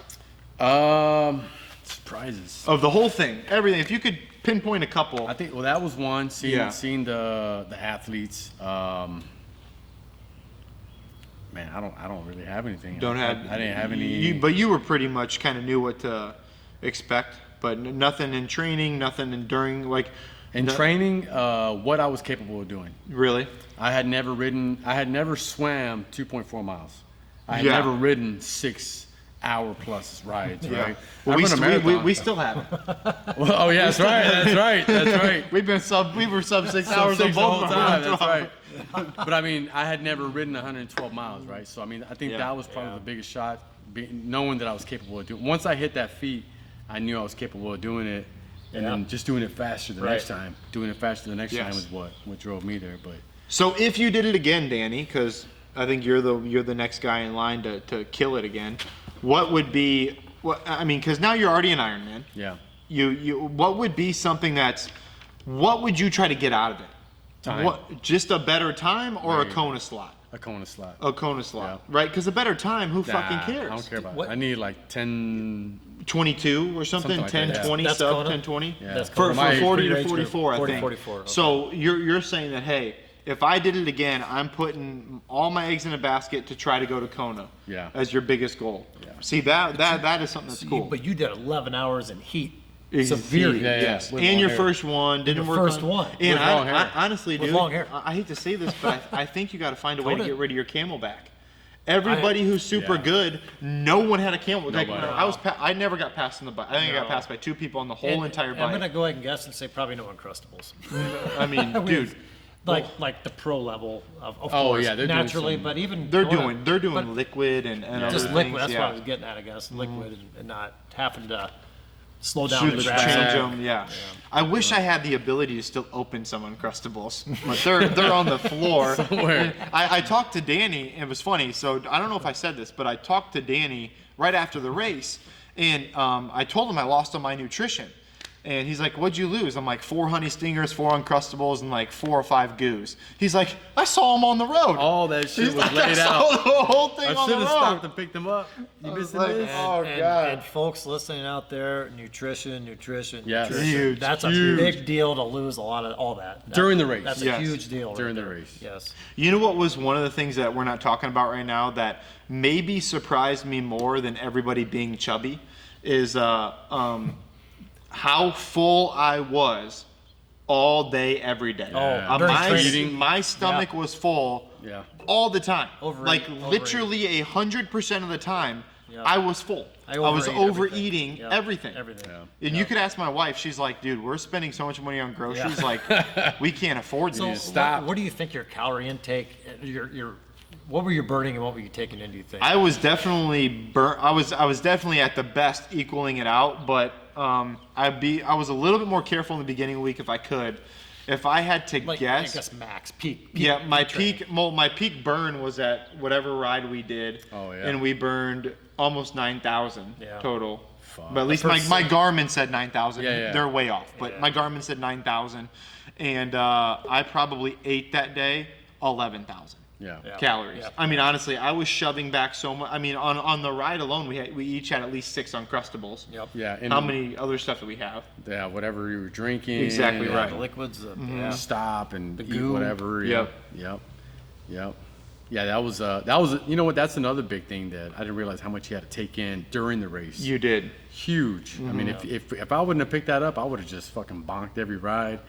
Surprises. of the whole thing? Everything. If you could pinpoint a couple. I think, well, that was one. Seeing, Yeah. seeing the athletes. Man, I don't really have anything. Don't have. I didn't have any. But you were pretty much kind of knew what to expect. But nothing in training, nothing in during like. in training, what I was capable of doing. Really? I had never swam 2.4 miles. I had Yeah. never ridden 6-hour plus rides, right? Well, I we, run a st- we, marathon. we still haven't. Well, oh yeah, that's right. That's right. We were sub 6 hours Six on the both whole of time. them. That's right. But I mean, I had never ridden 112 miles, right? So I mean, I think Yeah. that was probably the biggest shot, knowing that I was capable of doing. Once I hit that feat, I knew I was capable of doing it, and then just doing it faster the next time. Doing it faster the next time Yes. was what drove me there. But So if you did it again, Danny, because I think you're the next guy in line to kill it again, what would be because now you're already an Ironman. yeah, What would be something what would you try to get out of it? Time. Just a better time or a Right. Kona slot? a Kona slot. A Kona slot, Yeah. right? Because a better time, who Nah, fucking cares? I don't care about What- it. I need like 10. 22 or something, Something like 10, that, yeah. 20 That's sub, Kona? 10, 20? Yeah. That's For, Kona. my for age 40 group. to 44, I 40 think. 44, okay. So you're saying that, hey, if I did it again, I'm putting all my eggs in a basket to try to go to Kona Yeah. as your biggest goal. Yeah. See, that is something that's cool. But you did 11 hours in heat. Ex- Severe heat. Yeah, yeah. Yes. With And long your hair. first one didn't Your work. first one. And With long hair. I honestly, With dude, long hair. I hate to say this, but I think you got to find a way to Kona- get rid of your camelback. Everybody who's super Yeah. good, no one had a camelback. Like, Nobody. I never got passed on the bike. I think I got No. passed by 2 people on the whole And entire I'm bike. gonna go ahead and guess and say probably no Uncrustables. I mean, dude, like the pro level of Oh, course, yeah, they're doing naturally, some- but even they're Kona, doing but liquid and other just things. liquid. That's yeah. what I was getting at, I guess. Liquid and not having to slow down Shoot, the change grass. them, yeah. I wish I had the ability to still open some Uncrustables, but they're on the floor. Somewhere. I talked to Danny, and it was funny. So I don't know if I said this, but I talked to Danny right after the race, and I told him I lost on my nutrition. And he's like, "What'd you lose?" I'm like, 4 honey stingers, 4 Uncrustables, and like 4 or 5 goos. He's like, "I saw him on the road." All that shit He's was like, I laid saw out. the whole thing I on should the have road. stopped and picked them up. You missing like, this? oh, God. And folks listening out there, nutrition. Yes. Huge, That's a huge. big deal to lose a lot of all that. During the race. That's Yes. a huge deal. During right the there. race. Yes. You know what was one of the things that we're not talking about right now that maybe surprised me more than everybody being chubby is how full I was all day, every day. Oh, during training. my stomach Yeah. was full Yeah. all the time. Overeat, like overeat. literally 100% of the time, Yeah. I was full. I was overate overeating Yeah. everything. Everything. Yeah. And you could ask my wife, she's like, dude, we're spending so much money on groceries, Yeah. like, we can't afford So this. stop. what do you think your calorie intake, what were you burning and what were you taking in, do you think? I was definitely burnt. I was definitely at the best equaling it out, but I was a little bit more careful in the beginning of the week if I could. If I had to like, guess, I guess max, peak yeah, my training. my peak burn was at whatever ride we did, Oh, yeah. and we burned almost 9,000 Yeah. total. Fuck. But at least my Garmin said 9,000. Yeah, yeah. They're way off, but Yeah. my Garmin said 9,000, and I probably ate that day 11,000. Yeah. Yeah. Calories. Yeah. I mean, honestly, I was shoving back so much. I mean, on the ride alone, we each had at least 6 Uncrustables. Yep. Yeah. And How many other stuff do we have? Yeah, whatever you were drinking. Exactly and right. The liquids, Mm-hmm. yeah. Stop and eat goo. whatever. Yep. Yep. Yeah, that was you know what? That's another big thing that I didn't realize how much you had to take in during the race. You did. Huge. I mean, if I wouldn't have picked that up, I would have just fucking bonked every ride,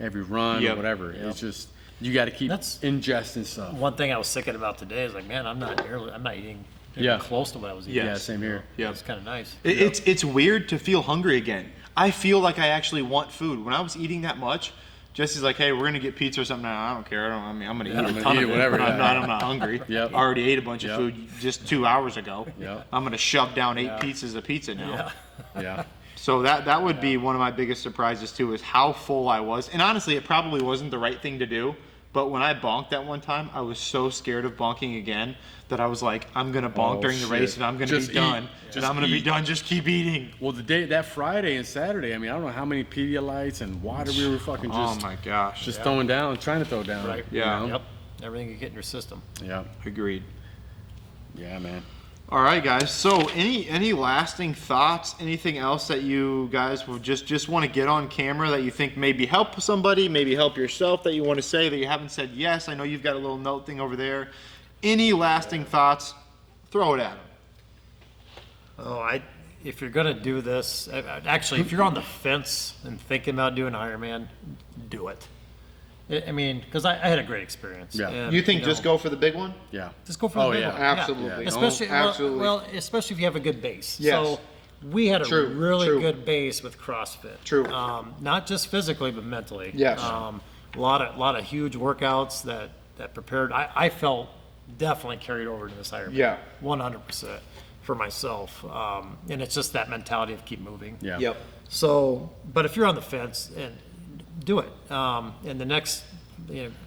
every run, Yep. or whatever. It's just you got to keep That's- ingesting stuff. One thing I was thinking about today is like, man, I'm not eating Yeah. close to what I was eating. Yeah. Yeah, same here. Yeah. It's kind of nice. It's weird to feel hungry again. I feel like I actually want food. When I was eating that much, Jesse's like, hey, we're gonna get pizza or something. I don't care. I'm gonna eat a gonna ton eat of it, it. whatever, I'm yeah. not hungry. Yep. I already ate a bunch Yep. of food just 2 hours ago. Yep. I'm gonna shove down 8 pieces of pizza now. Yeah. So that would be one of my biggest surprises too, is how full I was. And honestly, it probably wasn't the right thing to do. But when I bonked that one time, I was so scared of bonking again that I was like, I'm gonna bonk during the race and I'm gonna Just be done. eat. And Just I'm gonna be eat. done. Just keep eating. Well, that Friday and Saturday, I mean, I don't know how many Pedialites and water we were fucking Oh just my gosh. throwing down, trying to throw down. Right. you Yeah. know? Yep. Everything you get in your system. Yeah. Agreed. Yeah, man. All right, guys. So, any lasting thoughts? Anything else that you guys will just want to get on camera that you think maybe help somebody, maybe help yourself, that you want to say that you haven't said yes? I know you've got a little note thing over there. Any lasting thoughts? Throw it at them. Oh, if you're gonna do this, actually, if you're on the fence and thinking about doing Ironman, do it. I mean, because I had a great experience. Yeah. And, You think know, just go for the big one? Yeah. just go for the Oh, big yeah. one. Absolutely. Especially, Absolutely. well, especially if you have a good base. Yes. So we had a True, really true. good base with CrossFit. True. Not just physically, but mentally. Yes. A lot of huge workouts that prepared. I felt definitely carried over to this Ironman. Yeah. 100% for myself. And it's just that mentality of keep moving. Yeah. Yep. So, but if you're on the fence, and do it. And the next,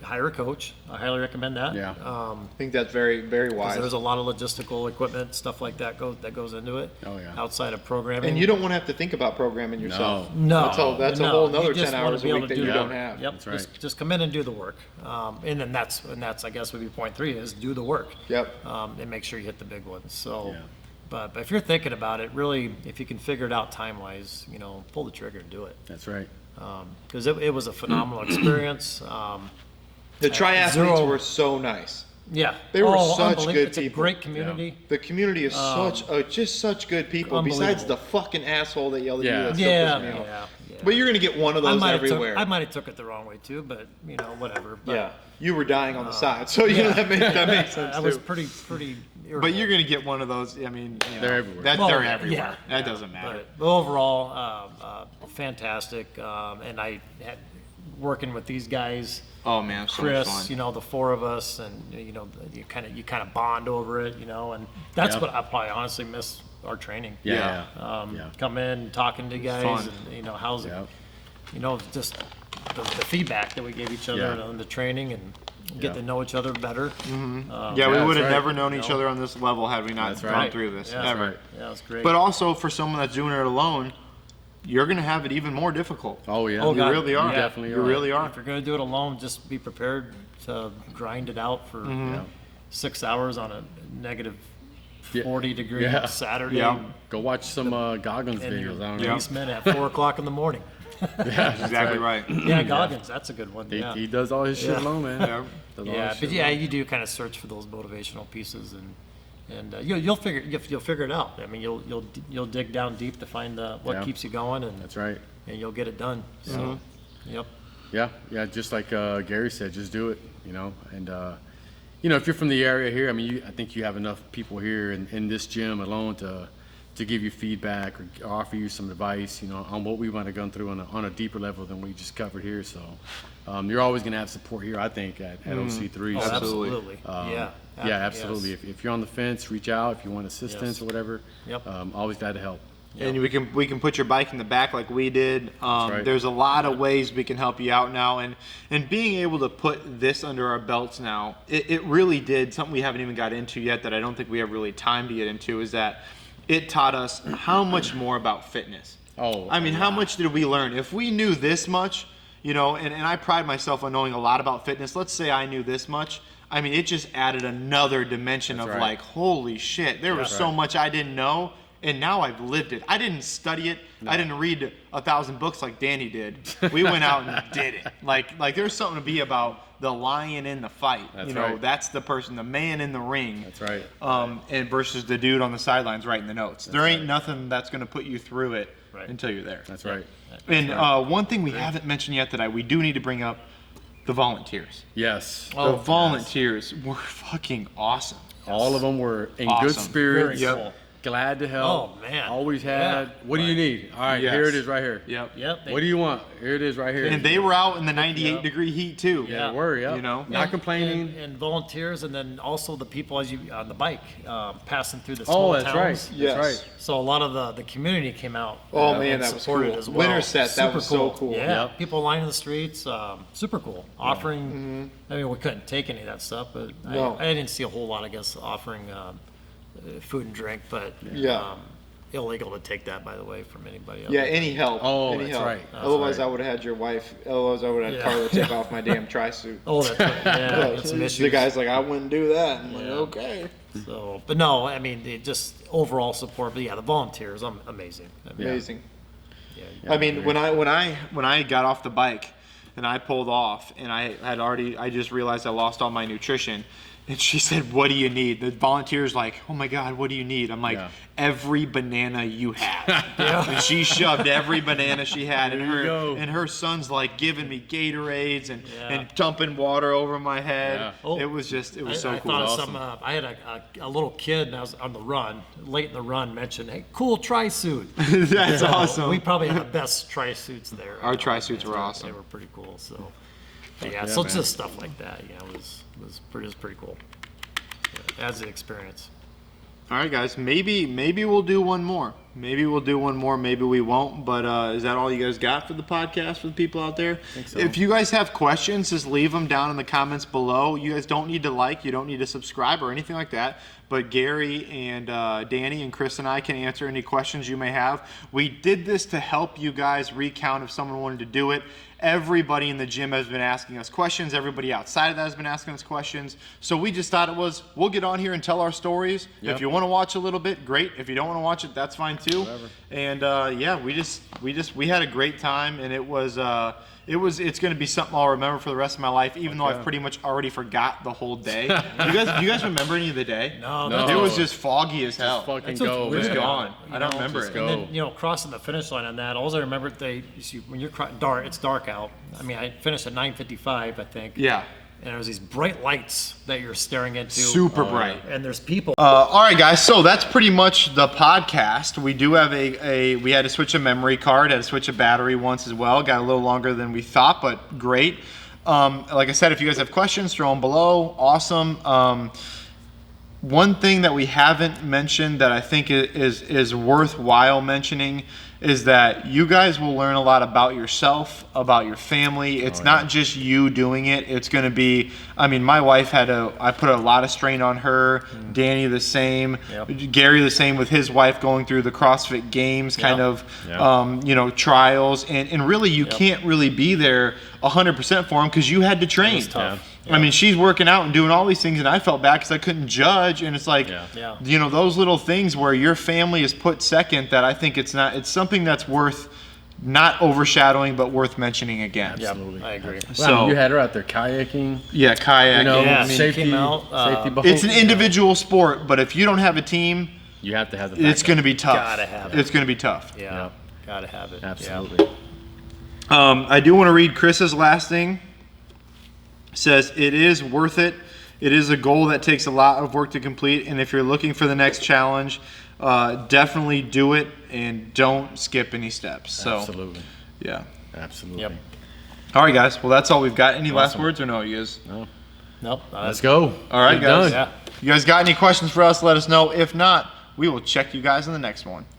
hire a coach. I highly recommend that. Yeah. I think that's very, very 'Cause wise. there's a lot of logistical equipment, stuff like that goes into it. Oh, yeah. Outside of programming. And you don't want to have to think about programming yourself. No, That's a no. whole You nother just 10 wanna hours be a able week to that do you that. don't have. Yep. That's right. Just come in and do the work. And that's I guess would be point 3 is do the work. Yep. And make sure you hit the big ones. So, Yeah. but if you're thinking about it, really, if you can figure it out time wise, pull the trigger and do it. That's right. Because it was a phenomenal experience. The triathletes Zero- were so nice. Yeah, They were such unbelievable. good It's a people. great community. The community is just such good people. Besides unbelievable. the fucking asshole that yelled at Yeah. you, that still Yeah, pissed me off. yeah. But you're gonna get one of those everywhere. I might have took it the wrong way too, but whatever. But, Yeah, you were dying on the side, so that makes sense I was too. pretty. But you're gonna get one of those. I mean, They're everywhere. They're yeah, everywhere. yeah, That doesn't matter. But overall, fantastic. And I had working with these guys. Oh man, so much Chris, fun. the 4 of us, and you kind of bond over it, and that's Yeah. what I probably honestly miss our training. Yeah. Yeah. Come in, talking to guys, fun. and how's it, Yeah. just the feedback that we gave each other Yeah. on the training and get Yeah. to know each other better. Yeah, we Yeah, would that's have right. never known each other on this level had we not That's gone right. through this Yeah. ever. right. Yeah, it was great. But also for someone that's doing it alone, you're gonna have it even more difficult. Oh, yeah. Oh, You God. really are. You definitely You are. really are. if you're going to do it alone, just be prepared to grind it out for Yeah. 6 hours on a negative Yeah. 40-degree Yeah. Saturday. Yeah. Go watch some Goggins In your videos. I don't Yeah. know. basement at 4 o'clock in the morning. Yeah, Exactly right. Yeah, Goggins, that's a good one. He, Yeah, he does all his shit Yeah. alone, man. Yeah. Does all yeah, his but shit yeah, alone. you do kind of search for those motivational pieces, and you'll figure it out. I mean, you'll dig down deep to find what Yeah. keeps you going, That's right. and you'll get it done. So, yep. Yeah, just like Gary said, just do it, And, if you're from the area here, I mean, I think you have enough people here in this gym alone to give you feedback or offer you some advice, on what we might have gone through on a deeper level than we just covered here. So you're always going to have support here, I think, at OC3. Oh, So, absolutely. yeah, absolutely. Yes. If you're on the fence, reach out. If you want assistance Yes. or whatever, Yep. always glad to help. And we can put your bike in the back like we did. right. There's a lot of ways we can help you out now, and being able to put this under our belts now, it really did something we haven't even got into yet that I don't think we have really time to get into, is that it taught us how much more about fitness. Oh, I mean, how much did we learn? If we knew this much, and I pride myself on knowing a lot about fitness. Let's say I knew this much. I mean, it just added another dimension That's of right. like, holy shit, there was so much I didn't know. And now I've lived it. I didn't study it. No. I didn't read 1,000 books like Danny did. We went out and did it. Like there's something to be about the lion in the fight. That's right. That's the person, the man in the ring. That's right. And versus the dude on the sidelines writing the notes. There ain't nothing that's going to put you through it Right. until you're there. That's right. And one thing we haven't mentioned yet that we do need to bring up, the volunteers. Yes. The volunteers were fucking awesome. All of them were in Awesome. good spirits. Very cool. glad to help. Oh, man. Always had. Yeah. What do you need? All right, Yes. here it is right here. Yep. Yep. What do you want? Here it is right here. And they were out in the 98 Yeah. degree heat too. Yeah, they were, yeah. You know? Not complaining. And volunteers, and then also the people as you on the bike passing through the Oh, small that's towns. right. Yes. That's right. So a lot of the community came out. Oh, man, and that was supported cool. as well. Winter set, that was so cool. Yeah, Yep. people lining the streets, super cool. Offering, I mean, we couldn't take any of that stuff, but No. I didn't see a whole lot, I guess, offering food and drink, but Yeah. illegal to take that, by the way, from anybody else. Yeah, any help. Oh, any that's help. right. That's Otherwise, right. I would have had your wife. Otherwise, I would have had Yeah. Carla take off my damn tri-suit. Oh, that's right. Yeah, it's some The issues. guy's like, I wouldn't do that. I'm like, Yeah. okay. So, but no, I mean, just overall support. But yeah, the volunteers, amazing. I mean, Amazing. yeah, I mean, when I got off the bike and I pulled off and I just realized I lost all my nutrition. And she said, "What do you need?" The volunteer's like, "Oh my God, what do you need?" I'm like, Yeah. "Every banana you have." And she shoved every banana she had, and There you go. her son's like giving me Gatorades and Yeah. dumping water over my head. Yeah. Oh, It was so I cool. thought of Awesome. some. I had a little kid, and I was on the run. Late in the run, mentioned, "Hey, cool tri-suit." That's So awesome. We probably had the best tri-suits there. Our tri-suits were They awesome. were pretty cool. So, but yeah, yeah, so man. just stuff like that, was pretty cool. Yeah, adds the experience. All right, guys. Maybe we'll do one more. Maybe we won't. But is that all you guys got for the podcast for the people out there? so. If you guys have questions, just leave them down in the comments below. You guys don't need to like, you don't need to subscribe or anything like that. But Gary and Danny and Chris and I can answer any questions you may have. We did this to help you guys recount if someone wanted to do it. Everybody in the gym has been asking us questions. Everybody outside of that has been asking us questions. So we just thought we'll get on here and tell our stories. Yep. If you want to watch a little bit, great. If you don't want to watch it, that's fine too. Whatever. And yeah, we had a great time, and it's going to be something I'll remember for the rest of my life, even though I've pretty much already forgot the whole day. you guys remember any of the day? No, No. It was just foggy as hell. Fucking That's go, what's It was weird man. gone. You I don't know, remember just it. go. And then, crossing the finish line on that, all I remember, when you're dark, it's dark out. I mean, I finished at 9:55, I think. Yeah, And there's these bright lights that you're staring into. super bright. And there's people. All right, guys. So that's pretty much the podcast. We do have we had to switch a memory card, had to switch a battery once as well. Got a little longer than we thought, but great. Like I said, if you guys have questions, throw them below. Awesome. One thing that we haven't mentioned that I think is worthwhile mentioning is that you guys will learn a lot about yourself, about your family. It's not just you doing it. It's going to be, I mean, my wife I put a lot of strain on her. Danny the same. Yep. Gary the same with his wife going through the CrossFit Games kind of, trials. And really, you can't really be there 100% for him because you had to train. It's tough. I mean, she's working out and doing all these things, and I felt bad because I couldn't judge. And it's like, Yeah. those little things where your family is put second. That I think it's something that's worth not overshadowing, but worth mentioning again. Yep, Absolutely. I agree. Well, I mean, you had her out there kayaking. Yeah, kayak. You know, Yeah, I mean, safety, came out, safety. it's an individual sport, but if you don't have a team, You have to have the. it's going to be tough. Gotta have it. It's going to be tough. Yeah, gotta have it. Absolutely. I do want to read Chris's last thing. It says, it is worth it. It is a goal that takes a lot of work to complete. And if you're looking for the next challenge, definitely do it and don't skip any steps. So, Absolutely. yeah. Absolutely. Yep. All right, guys. Well, that's all we've got. Any last Awesome. words or no, you guys? No. Nope. Let's go. All right, Get guys. done. Yeah. You guys got any questions for us? Let us know. If not, we will check you guys in the next one.